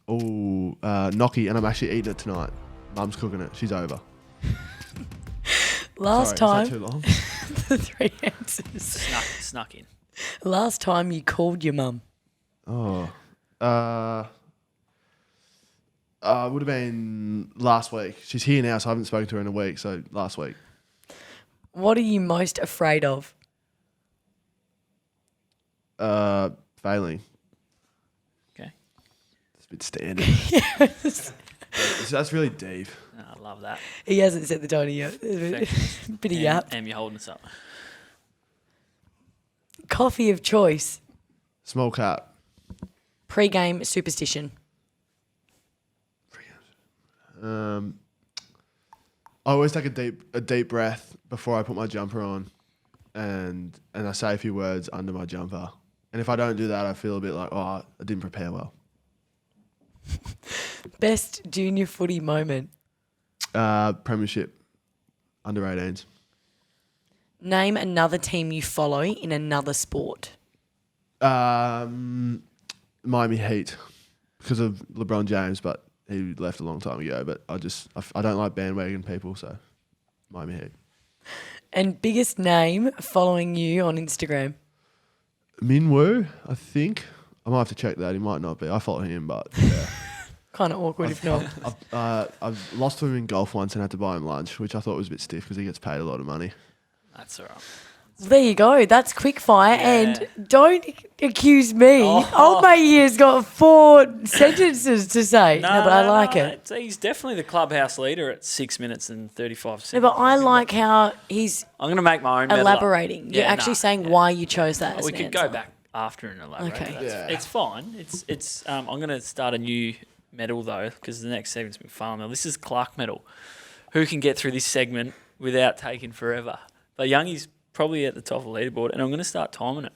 C: Oh, gnocchi, and I'm actually eating it tonight. Mum's cooking it. She's over.
B: Last
C: Sorry, is
B: time.
C: that too long?
B: The 3 answers.
A: Snuck in.
B: Last time you called your mum.
C: Oh. Would have been last week. She's here now, so I haven't spoken to her in a week. So last week.
B: What are you most afraid of?
C: Failing.
A: Okay.
C: It's a bit standard. That's really deep.
A: Oh, I love that.
B: He hasn't set the tone yet.
A: Perfectionist.
B: Bit of
A: Em,
B: yap.
A: Em, you're holding us up.
B: Coffee of choice.
C: Small cap.
B: Pre-game superstition.
C: I always take a deep breath before I put my jumper on, and I say a few words under my jumper. And if I don't do that, I feel a bit like, I didn't prepare well.
B: Best junior footy moment.
C: Premiership, under 18s.
B: Name another team you follow in another sport.
C: Miami Heat, because of LeBron James, but he left a long time ago. But I don't like bandwagon people, so Miami Heat.
B: And biggest name following you on Instagram.
C: Minwoo, I think. I might have to check that. He might not be. I follow him, but yeah.
B: Kind of awkward if not.
C: I've lost to him in golf once and had to buy him lunch, which I thought was a bit stiff because he gets paid a lot of money.
A: That's all right.
B: There you go. That's quickfire.
A: Yeah.
B: And don't accuse me. Old mate here's got 4 sentences to say. No, but I like it.
A: He's definitely the clubhouse leader at 6 minutes and 35 seconds.
B: No, but I like how he's
A: I'm going to make my own medal up.
B: elaborating. You're
A: Yeah,
B: actually
A: nah,
B: saying
A: yeah.
B: why you chose that as
A: We
B: an
A: could
B: answer.
A: go back after and elaborate.
B: Okay.
A: That's-
C: Yeah.
A: It's fine. It's. I'm going to start a new medal though, because the next segment's McFarland medal. This is Clark medal. Who can get through this segment without taking forever? But Youngy's probably at the top of the leaderboard, and I'm going to start timing it.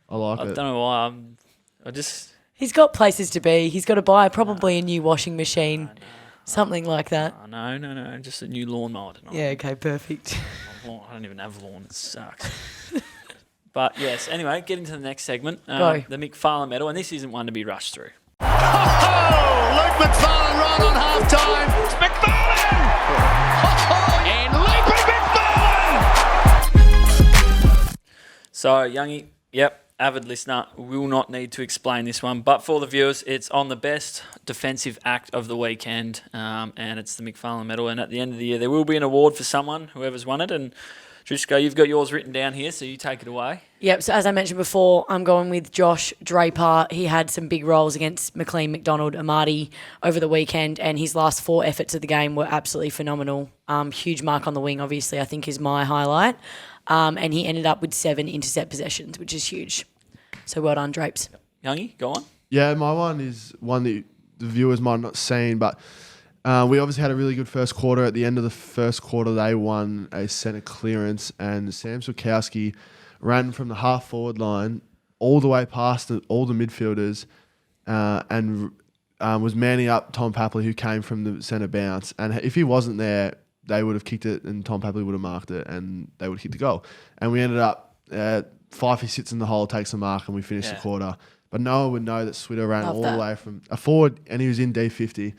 C: I like
A: I
C: it.
A: don't know why.
B: He's got places to be. He's got to buy probably a new washing machine, something like that.
A: Oh, no. Just a new lawnmower tonight.
B: Yeah, okay, perfect.
A: I don't even have lawn. It sucks. But yes, anyway, get into the next segment.
B: Go.
A: The McFarland medal, and this isn't one to be rushed through.
D: Oh, Luke McFarland right on half-time. It's McFarland! And leaping McFarland!
A: So, Youngy, yep, avid listener, will not need to explain this one. But for the viewers, it's on the best defensive act of the weekend, and it's the McFarland medal. And at the end of the year, there will be an award for someone, whoever's won it. And Trisco, you've got yours written down here, so you take it away.
B: Yep, so as I mentioned before, I'm going with Josh Draper. He had some big roles against McLean, McDonald, Amati over the weekend, and his last 4 efforts of the game were absolutely phenomenal. Huge mark on the wing, obviously, I think is my highlight. And he ended up with 7 intercept possessions, which is huge. So well done, Drapes.
A: Youngy, go on.
C: Yeah, my one is one that the viewers might not have seen, but we obviously had a really good first quarter. At the end of the first quarter, they won a centre clearance, and Sam Sukowski ran from the half-forward line all the way past all the midfielders and was manning up Tom Papley, who came from the centre bounce. And if he wasn't there, they would have kicked it, and Tom Papley would have marked it, and they would have kicked the goal. And we ended up, Fifey sits in the hole, takes the mark, and we finished the quarter. But no one would know that Switter ran
B: Love
C: all
B: that.
C: the way from a forward, and he was in D50,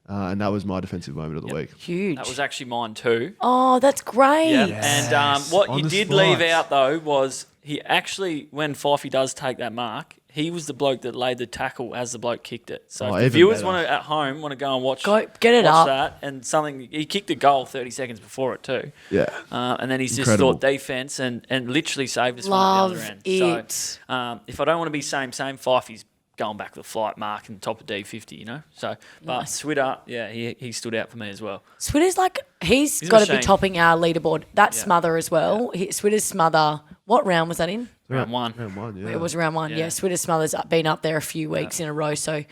C: and that was my defensive moment of the week.
B: Huge.
A: That was actually mine too.
B: Oh, that's great.
A: Yeah.
C: Yes.
A: And what
C: On
A: you
C: the
A: did leave
C: spot.
A: out, though, was he actually, when Fifey does take that mark, he was the bloke that laid the tackle as the bloke kicked it. So if the
C: even
A: viewers
C: better.
A: at home want to go and watch,
B: Get it
A: watch
B: up.
A: that, and he kicked a goal 30 seconds before it too.
C: Yeah.
A: And then he's
C: Incredible.
A: just thought defence and literally saved us one at
B: Love
A: the other end.
B: it.
A: So if I don't want to be same, Fifey's going back to the flight mark in the top of D50, you know. So, but
B: Nice.
A: Switter, yeah, he stood out for me as well.
B: Switter's like, he's
A: a
B: got to be
A: machine.
B: topping our leaderboard. That
A: Yeah.
B: smother as well. Switter's smother, what round was that in?
A: Round one.
C: Round one, yeah.
B: It was round one.
A: Yeah.
B: Yeah, Switter's smother's been up there a few weeks in a row. So,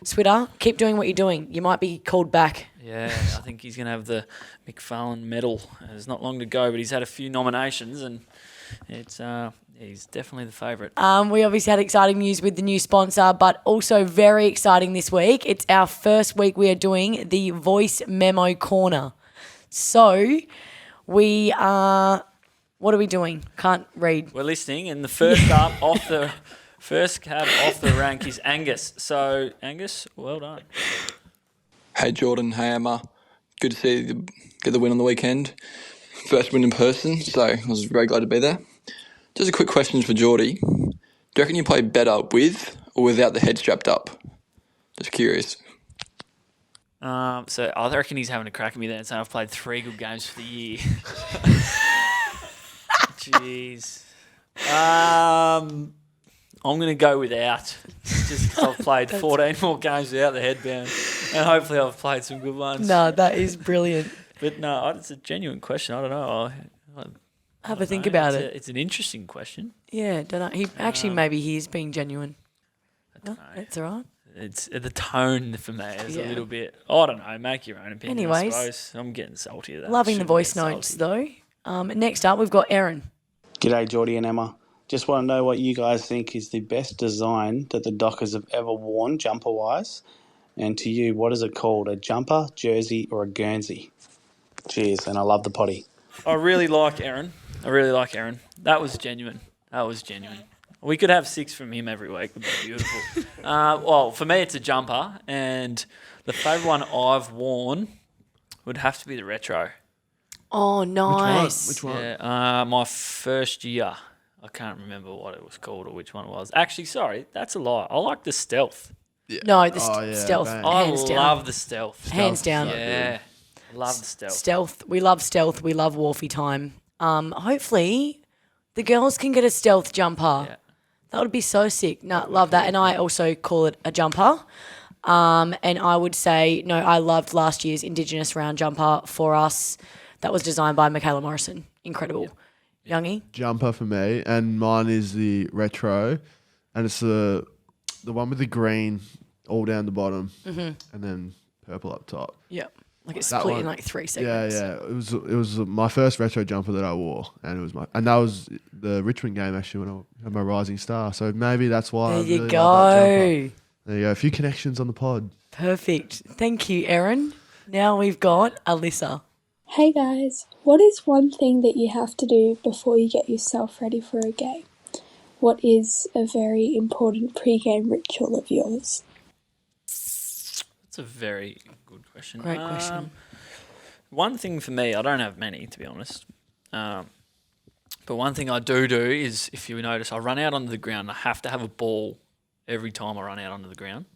B: Switter, keep doing what you're doing. You might be called back.
A: Yeah, I think he's going to have the McFarland medal. There's not long to go, but he's had a few nominations, and it's he's definitely the favourite.
B: We obviously had exciting news with the new sponsor, but also very exciting this week. It's our first week we are doing the Voice Memo Corner. So, we are... What are we doing? Can't read.
A: We're listening, and the first up first cab off the rank is Angus. So, Angus, well done.
E: Hey Jordan, hey Emma. Good to see you get the win on the weekend. First win in person, so I was very glad to be there. Just a quick question for Geordie. Do you reckon you play better with or without the head strapped up? Just curious.
A: So I reckon he's having a crack at me there and saying I've played 3 good games for the year. Jeez. I'm going to go without, just because I've played 14 more games without the headband, and hopefully I've played some good ones.
B: No, that is brilliant.
A: But no, it's a genuine question. I don't know.
B: Have a think about it.
A: It's an interesting question.
B: Yeah, don't know. Actually, maybe he is being genuine. No, that's all right.
A: It's the tone for me is a
B: Yeah.
A: little bit. I don't know. Make your own opinion.
B: Anyways,
A: I suppose. I'm getting salty at that.
B: Loving the
A: Shouldn't
B: voice
A: get
B: notes,
A: salty.
B: though. Next up, we've got Aaron.
F: G'day, Geordie and Emma. Just want to know what you guys think is the best design that the Dockers have ever worn, jumper-wise. And to you, what is it called? A jumper, jersey, or a Guernsey? Cheers, and I love the potty.
A: I really like Aaron. That was genuine. We could have 6 from him every week. It would be beautiful. Well, for me, it's a jumper. And the favourite one I've worn would have to be the retro.
B: Oh, nice.
C: Which one?
A: Yeah, my first year. I can't remember what it was called or which one it was. Actually, sorry, that's a lie. I like the stealth.
B: No, the
C: Oh, yeah,
B: stealth.
C: bang.
B: Hands
A: I
B: down.
A: love the stealth.
B: Hands down.
A: Yeah, I love the stealth.
B: Stealth. We love stealth. We love Wharfie time. Hopefully, the girls can get a stealth jumper.
A: Yeah.
B: That would be so sick. No, love that. And I also call it a jumper. And I would say, no, I loved last year's Indigenous round jumper for us. That was designed by Michaela Morrison. Incredible. Youngy?
C: Jumper for me, and mine is the retro, and it's the one with the green all down the bottom, and then purple up top.
B: Yep. Like it's
C: That
B: split
C: one.
B: in like 3
C: Yeah,
B: segments.
C: yeah. It was my first retro jumper that I wore, and that was the Richmond game actually when I had my Rising Star. So maybe that's why.
B: There
C: I
B: you
C: really love that jumper.
B: go.
C: There you go. A few connections on the pod.
B: Perfect. Thank you, Erin. Now we've got Alyssa.
G: Hey guys, what is one thing that you have to do before you get yourself ready for a game? What is a very important pre-game ritual of yours?
A: That's a very good question.
B: Great question.
A: One thing for me, I don't have many to be honest. But one thing I do is, if you notice, I run out onto the ground. I have to have a ball every time I run out onto the ground.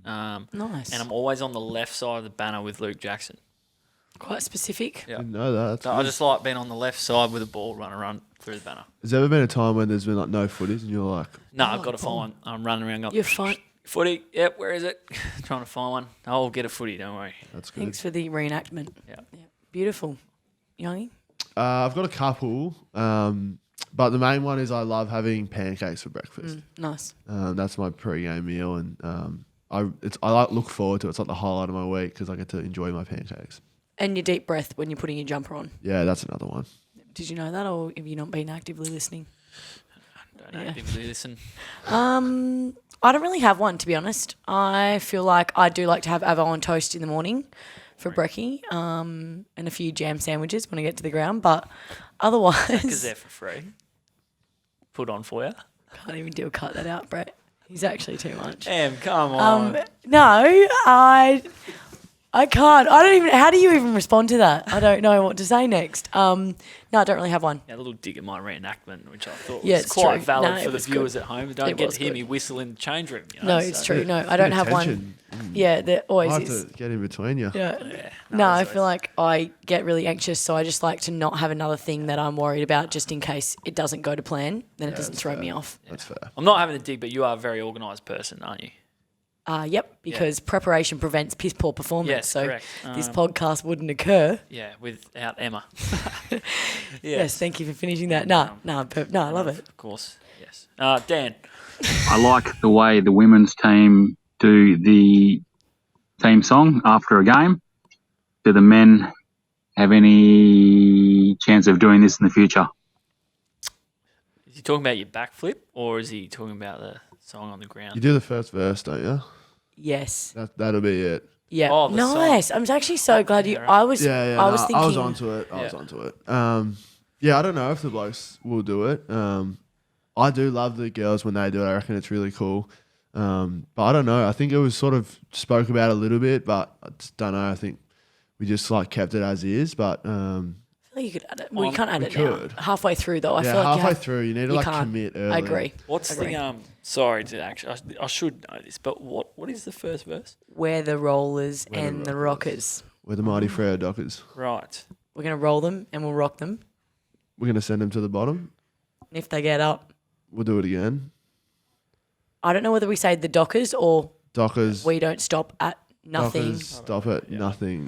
B: Nice.
A: And I'm always on the left side of the banner with Luke Jackson.
B: Quite specific.
A: Yeah.
C: Didn't know that. That's
A: So I
C: good.
A: just like being on the left side with a ball, run through the banner.
C: Has there ever been a time when there's been like no footies and you're like,
A: No, I've got to find one. I'm running around going,
B: You're fine.
A: footy, yep, where is it? Trying to find one. I'll get a footy, don't worry.
C: that's good.
B: Thanks for the reenactment.
A: Yeah.
B: Beautiful. Youngy?
C: I've got a couple, but the main one is I love having pancakes for breakfast.
B: Nice.
C: That's my pre-game meal, and I look forward to it. It's like the highlight of my week because I get to enjoy my pancakes.
B: And your deep breath when you're putting your jumper on.
C: Yeah, that's another one.
B: Did you know that, or have you not been actively listening?
A: Don't actively listen.
B: I don't really have one, to be honest. I feel like I do like to have avo on toast in the morning for brekkie, and a few jam sandwiches when I get to the ground. But
A: Because
B: otherwise,
A: they're for free. Put on for you.
B: can't even cut that out, Brett. He's actually too much.
A: Em, come on.
B: No, I can't. I don't even. How do you even respond to that? I don't know what to say next. No, I don't really have one.
A: Yeah, a little dig at my reenactment, which I thought
B: Yeah,
A: was
B: it's
A: quite
B: true.
A: valid
B: No,
A: for
B: it
A: the
B: was
A: viewers
B: good.
A: at home. Don't
B: It
A: get
B: was
A: to hear
B: good.
A: me whistle in the change room. You know,
B: No, it's true. No, I don't have one.
C: Tension.
B: Yeah, there
C: I
B: always
C: have
B: is.
C: to get in between you.
B: Yeah.
A: Yeah,
B: No, I
A: it's
B: feel
A: always-
B: like I get really anxious, so I just like to not have another thing that I'm worried about just in case it doesn't go to plan, then it doesn't
C: that's
B: throw
C: fair.
B: me off.
C: That's fair.
A: I'm not having a dig, but you are a very organised person, aren't you?
B: Yep, because preparation prevents piss poor performance.
A: Yes,
B: so
A: correct.
B: this podcast wouldn't occur.
A: Yeah, without Emma.
B: Yes, thank you for finishing that. No, I love it.
A: Of course, yes. Dan.
H: I like the way the women's team do the team song after a game. Do the men have any chance of doing this in the future?
A: Is he talking about your backflip, or is he talking about the song on the ground?
C: You do the first verse, don't you?
B: Yes.
C: That'll be it.
B: Yeah.
A: Oh, the
B: nice. I'm actually so glad you.
A: right.
B: I was.
C: Yeah,
B: I was thinking.
C: I was onto it. I was onto it. Yeah, I don't know if the blokes will do it. I do love the girls when they do it. I reckon it's really cool. But I don't know. I think it was sort of spoke about a little bit, but I just don't know. I think we just like kept it as is. But
B: I feel like you could add it. Well, you can't add
C: we
B: it now.
C: could.
B: Halfway through, though, I
C: yeah,
B: feel like
C: halfway through, you need to
B: you
C: like
B: can't.
C: commit early.
B: I agree.
A: What's
B: Agree.
A: the sorry to actually I should know this, but what is the first verse?
B: We're the rollers and the rockers.
C: We're the mighty Fremantle Dockers.
A: Right.
B: We're gonna roll them and we'll rock them.
C: We're gonna send them to the bottom.
B: And if they get up,
C: We'll do it again.
B: I don't know whether we say the Dockers or
C: Dockers.
B: we don't stop at nothing.
C: Dockers, stop it. Nothing.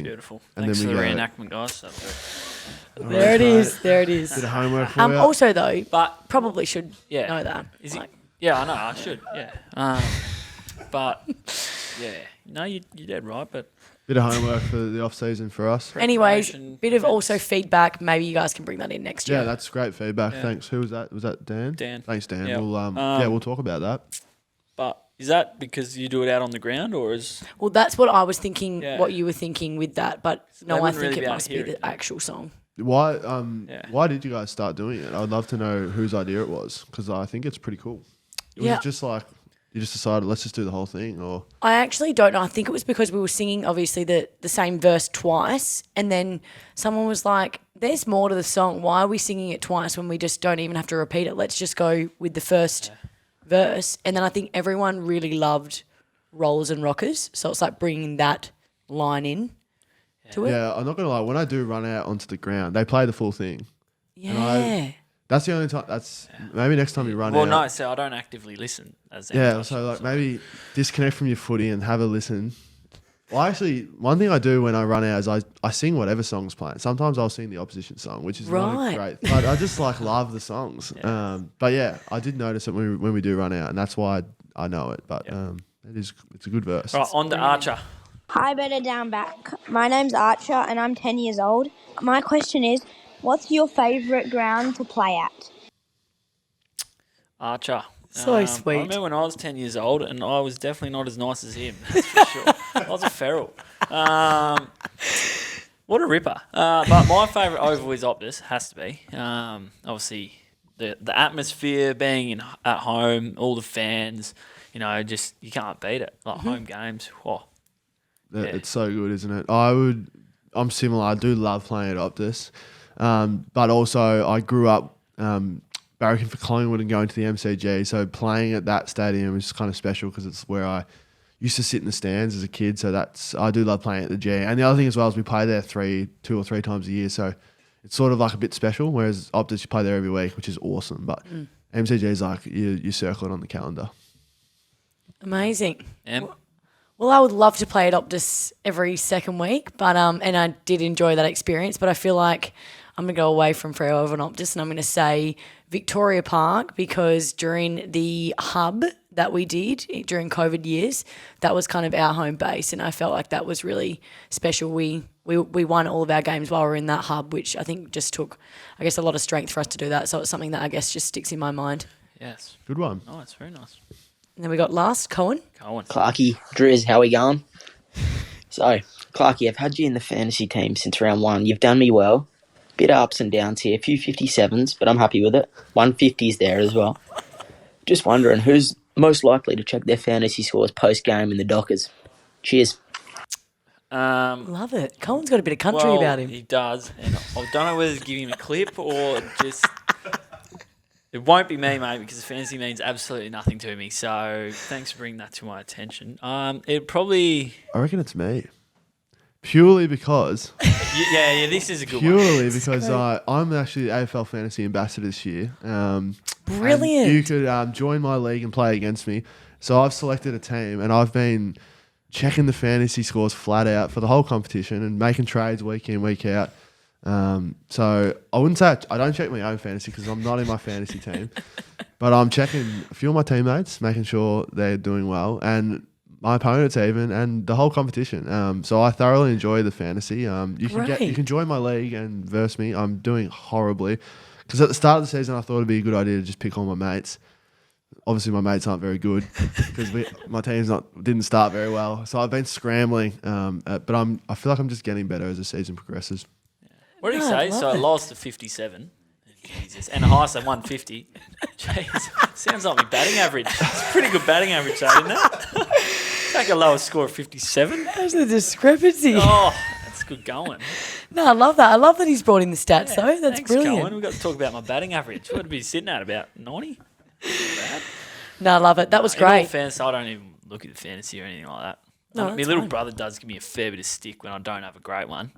A: Beautiful.
C: And
A: Thanks
C: then
A: for
C: we
A: the
C: go.
A: reenactment, guys. That's good.
B: There it is. There it is.
C: Bit of homework for you.
B: Also, though,
A: But
B: probably should
A: yeah,
B: know that.
A: Is
B: Like,
A: it? Yeah, I know. I should. Yeah. But yeah, no, you're dead right. But
C: Bit of homework for the off season for us.
B: anyways,
A: preparation
B: bit of
A: prevents-
B: also feedback. Maybe you guys can bring that in next year.
C: Yeah, that's great feedback.
A: Yeah.
C: Thanks. Who was that? Was that Dan?
A: Dan.
C: Thanks, Dan.
A: Yeah.
C: We'll we'll talk about that.
A: But is that because you do it out on the ground, or is
B: Well, that's what I was thinking.
A: Yeah.
B: What you were thinking with that, but
A: they
B: no, I
A: wouldn't
B: think
A: really be
B: it
A: able
B: must
A: to
B: be
A: hear
B: the
A: it, yeah.
B: actual song.
C: Why
A: Yeah.
C: why did you guys start doing it? I'd love to know whose idea it was because I think it's pretty cool. Was
B: Yeah.
C: it just like you just decided let's just do the whole thing, or
B: I actually don't know. I think it was because we were singing obviously the same verse twice, and then someone was like, "There's more to the song. Why are we singing it twice when we just don't even have to repeat it? Let's just go with the first verse." And then I think everyone really loved Rollers and Rockers, so it's like bringing that line in to it.
C: yeah, I'm not gonna lie. When I do run out onto the ground, they play the full thing.
B: Yeah.
C: That's the only time. That's maybe next time you run
A: well,
C: out.
A: no. So I don't actively listen. As Em
C: Yeah,
A: does,
C: so like maybe disconnect from your footy and have a listen. Well, actually, one thing I do when I run out is I sing whatever song's playing. Sometimes I'll sing the opposition song, which is not
B: Right.
C: a great. But I just like love the songs. But yeah, I did notice it when we do run out, and that's why I know it. But it's a good verse.
A: Right, on to Archer.
I: Hi, Better Down Back. My name's Archer and I'm 10 years old. My question is, what's your favourite ground to play at?
A: Archer.
B: So sweet.
A: I remember when I was 10 years old, and I was definitely not as nice as him, that's for sure. I was a feral. What a ripper. But my favourite oval is Optus, has to be. Obviously, the atmosphere, being at home, all the fans, just you can't beat it. Like home games. Oh,
C: It's so good, isn't it? I'm similar. I do love playing at Optus, but also I grew up barracking for Collingwood and going to the MCG. So playing at that stadium is kind of special because it's where I used to sit in the stands as a kid. So I do love playing at the G. And the other thing as well is we play there 2 or 3 times a year. So it's sort of like a bit special. Whereas Optus you play there every week, which is awesome. But MCG is like you circle it on the calendar.
B: Amazing.
A: Em?
B: Well, I would love to play at Optus every second week, but and I did enjoy that experience. But I feel like I'm going to go away from Freo over and Optus, and I'm going to say Victoria Park because during the hub that we did during COVID years, that was kind of our home base, and I felt like that was really special. We won all of our games while we were in that hub, which I think just took, I guess, a lot of strength for us to do that. So it's something that I guess just sticks in my mind.
A: yes.
C: Good one.
A: Nice, very nice.
B: And then we got last, Cohen.
A: Cohen.
J: Clarky, Driz, how we going? So, Clarky, I've had you in the fantasy team since round 1. You've done me well. Bit of ups and downs here, a few 57s, but I'm happy with it. 150s there as well. Just wondering, who's most likely to check their fantasy scores post-game in the Dockers? Cheers.
B: Love it. Colin's got a bit of country about him.
A: He does. And I don't know whether to give him a clip or just... It won't be me, mate, because fantasy means absolutely nothing to me. So thanks for bringing that to my attention. It probably...
C: I reckon it's me. Purely because...
A: yeah, this is a good one.
C: Purely because I'm actually the AFL Fantasy Ambassador this year.
B: Brilliant.
C: You could join my league and play against me. So I've selected a team and I've been checking the fantasy scores flat out for the whole competition and making trades week in, week out. So I wouldn't say I don't check my own fantasy because I'm not in my fantasy team, but I'm checking a few of my teammates, making sure they're doing well, and my opponents even, and the whole competition. So I thoroughly enjoy the fantasy. You can join my league and verse me. I'm doing horribly because at the start of the season I thought it'd be a good idea to just pick all my mates. Obviously, my mates aren't very good because my team's didn't start very well. So I've been scrambling, but I feel like I'm just getting better as the season progresses.
A: What did he say? So I lost to 57. Jesus. And the highest at 150. Jeez. Sounds like my batting average. It's a pretty good batting average, though, isn't it? Take a lower score of 57.
B: There's a discrepancy.
A: Oh, that's good going.
B: No, I love that. I love that he's brought in the stats, though. That's
A: thanks,
B: brilliant.
A: Colin. We've got to talk about my batting average. What would be sitting at, about 90?
B: No, I love it. That was
A: In all
B: great.
A: fairness, I don't even look at the fantasy or anything like that.
B: No,
A: my
B: that's
A: little
B: fine.
A: brother does give me a fair bit of stick when I don't have a great one.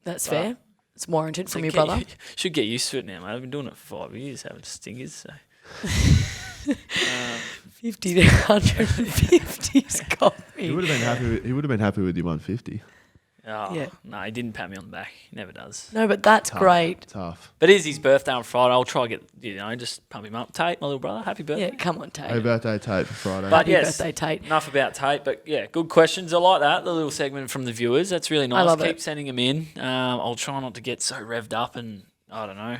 B: That's fair. It's warranted from your brother.
A: Should get used to it now, mate. I've been doing it for 5 years, having stingers. So.
B: 50 to 150's got me.
C: He would have been happy with your 150.
A: Oh,
B: Yeah.
A: no, he didn't pat me on the back. He never does.
B: No, but that's great.
C: Tough.
A: But it is his birthday on Friday. I'll try to get, just pump him up. Tate, my little brother, happy birthday.
B: Yeah, come on, Tate.
C: Happy birthday, Tate, for Friday.
A: But
B: Happy
A: yes,
B: birthday, Tate.
A: enough about Tate. But yeah, good questions. I like that, the little segment from the viewers. That's really nice.
B: love
A: Keep
B: it.
A: sending them in. I'll try not to get so revved up and, I don't know,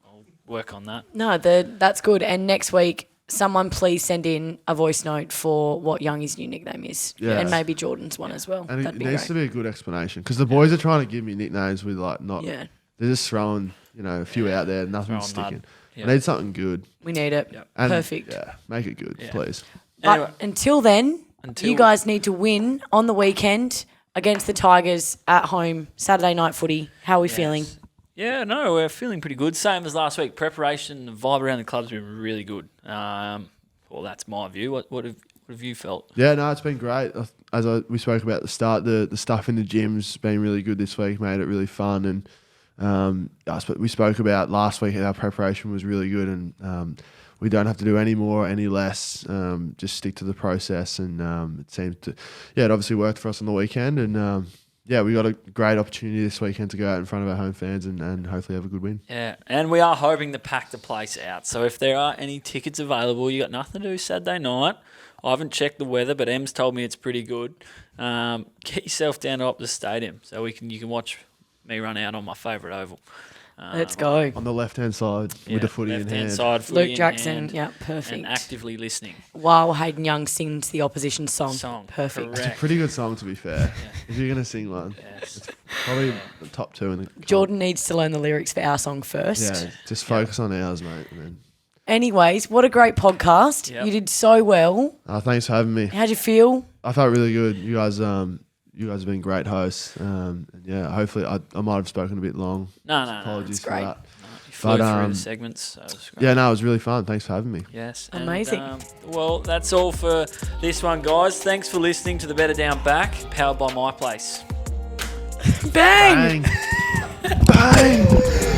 A: I'll work on that.
B: No, that's good. And next week, someone please send in a voice note for what Youngy's new nickname is.
C: Yeah.
B: And maybe Jordan's one as well.
C: And
B: That'd
C: it
B: be
C: needs
B: great.
C: to be a good explanation because the boys are trying to give me nicknames with not.
B: Yeah.
C: They're just throwing a few out there, nothing's
A: Throwing
C: sticking.
A: mud. Yep.
C: I need something good.
B: We need it.
C: And,
B: Perfect.
C: Yeah, make it good, please.
B: But
A: Anyway.
B: until then, you guys need to win on the weekend against the Tigers at home, Saturday night footy. How are we feeling?
A: Yeah, no, we're feeling pretty good. Same as last week. Preparation, the vibe around the club's been really good. Well, that's my view. What have you felt?
C: Yeah, no, it's been great. As we spoke about at the start, the stuff in the gym's been really good this week, made it really fun. And we spoke about last week, our preparation was really good, and we don't have to do any more, any less. Just stick to the process, and it seemed to, it obviously worked for us on the weekend, and we got a great opportunity this weekend to go out in front of our home fans and hopefully have a good win.
A: Yeah, and we are hoping to pack the place out. So if there are any tickets available, you got nothing to do Saturday night. I haven't checked the weather, but Em's told me it's pretty good. Get yourself down to Optus Stadium so you can watch me run out on my favourite oval.
B: Let's go.
C: On the left-hand side with the footy in hand.
A: Side, footy
B: Luke
A: in
B: Jackson,
A: hand,
B: yeah, perfect.
A: And actively listening.
B: While Hayden Young sings the opposition song. Perfect.
C: It's a pretty good song, to be fair. If you're going to sing one, it's probably the top two in the
B: Jordan needs to learn the lyrics for our song first.
C: Yeah, just focus on ours, mate. And then...
B: Anyways, what a great podcast.
A: Yep.
B: You did so well.
C: Thanks for having me.
B: How'd you feel?
C: I felt really good. You guys have been great hosts. And hopefully I might have spoken a bit long.
A: No.
C: Apologies for
B: great.
C: that.
A: You flew through the segments. So it was great.
C: Yeah, no, it was really fun. Thanks for having me.
A: Yes.
B: Amazing.
A: Well, that's all for this one, guys. Thanks for listening to the Better Down Back, powered by MyPlace.
B: Bang!
C: Bang! Bang!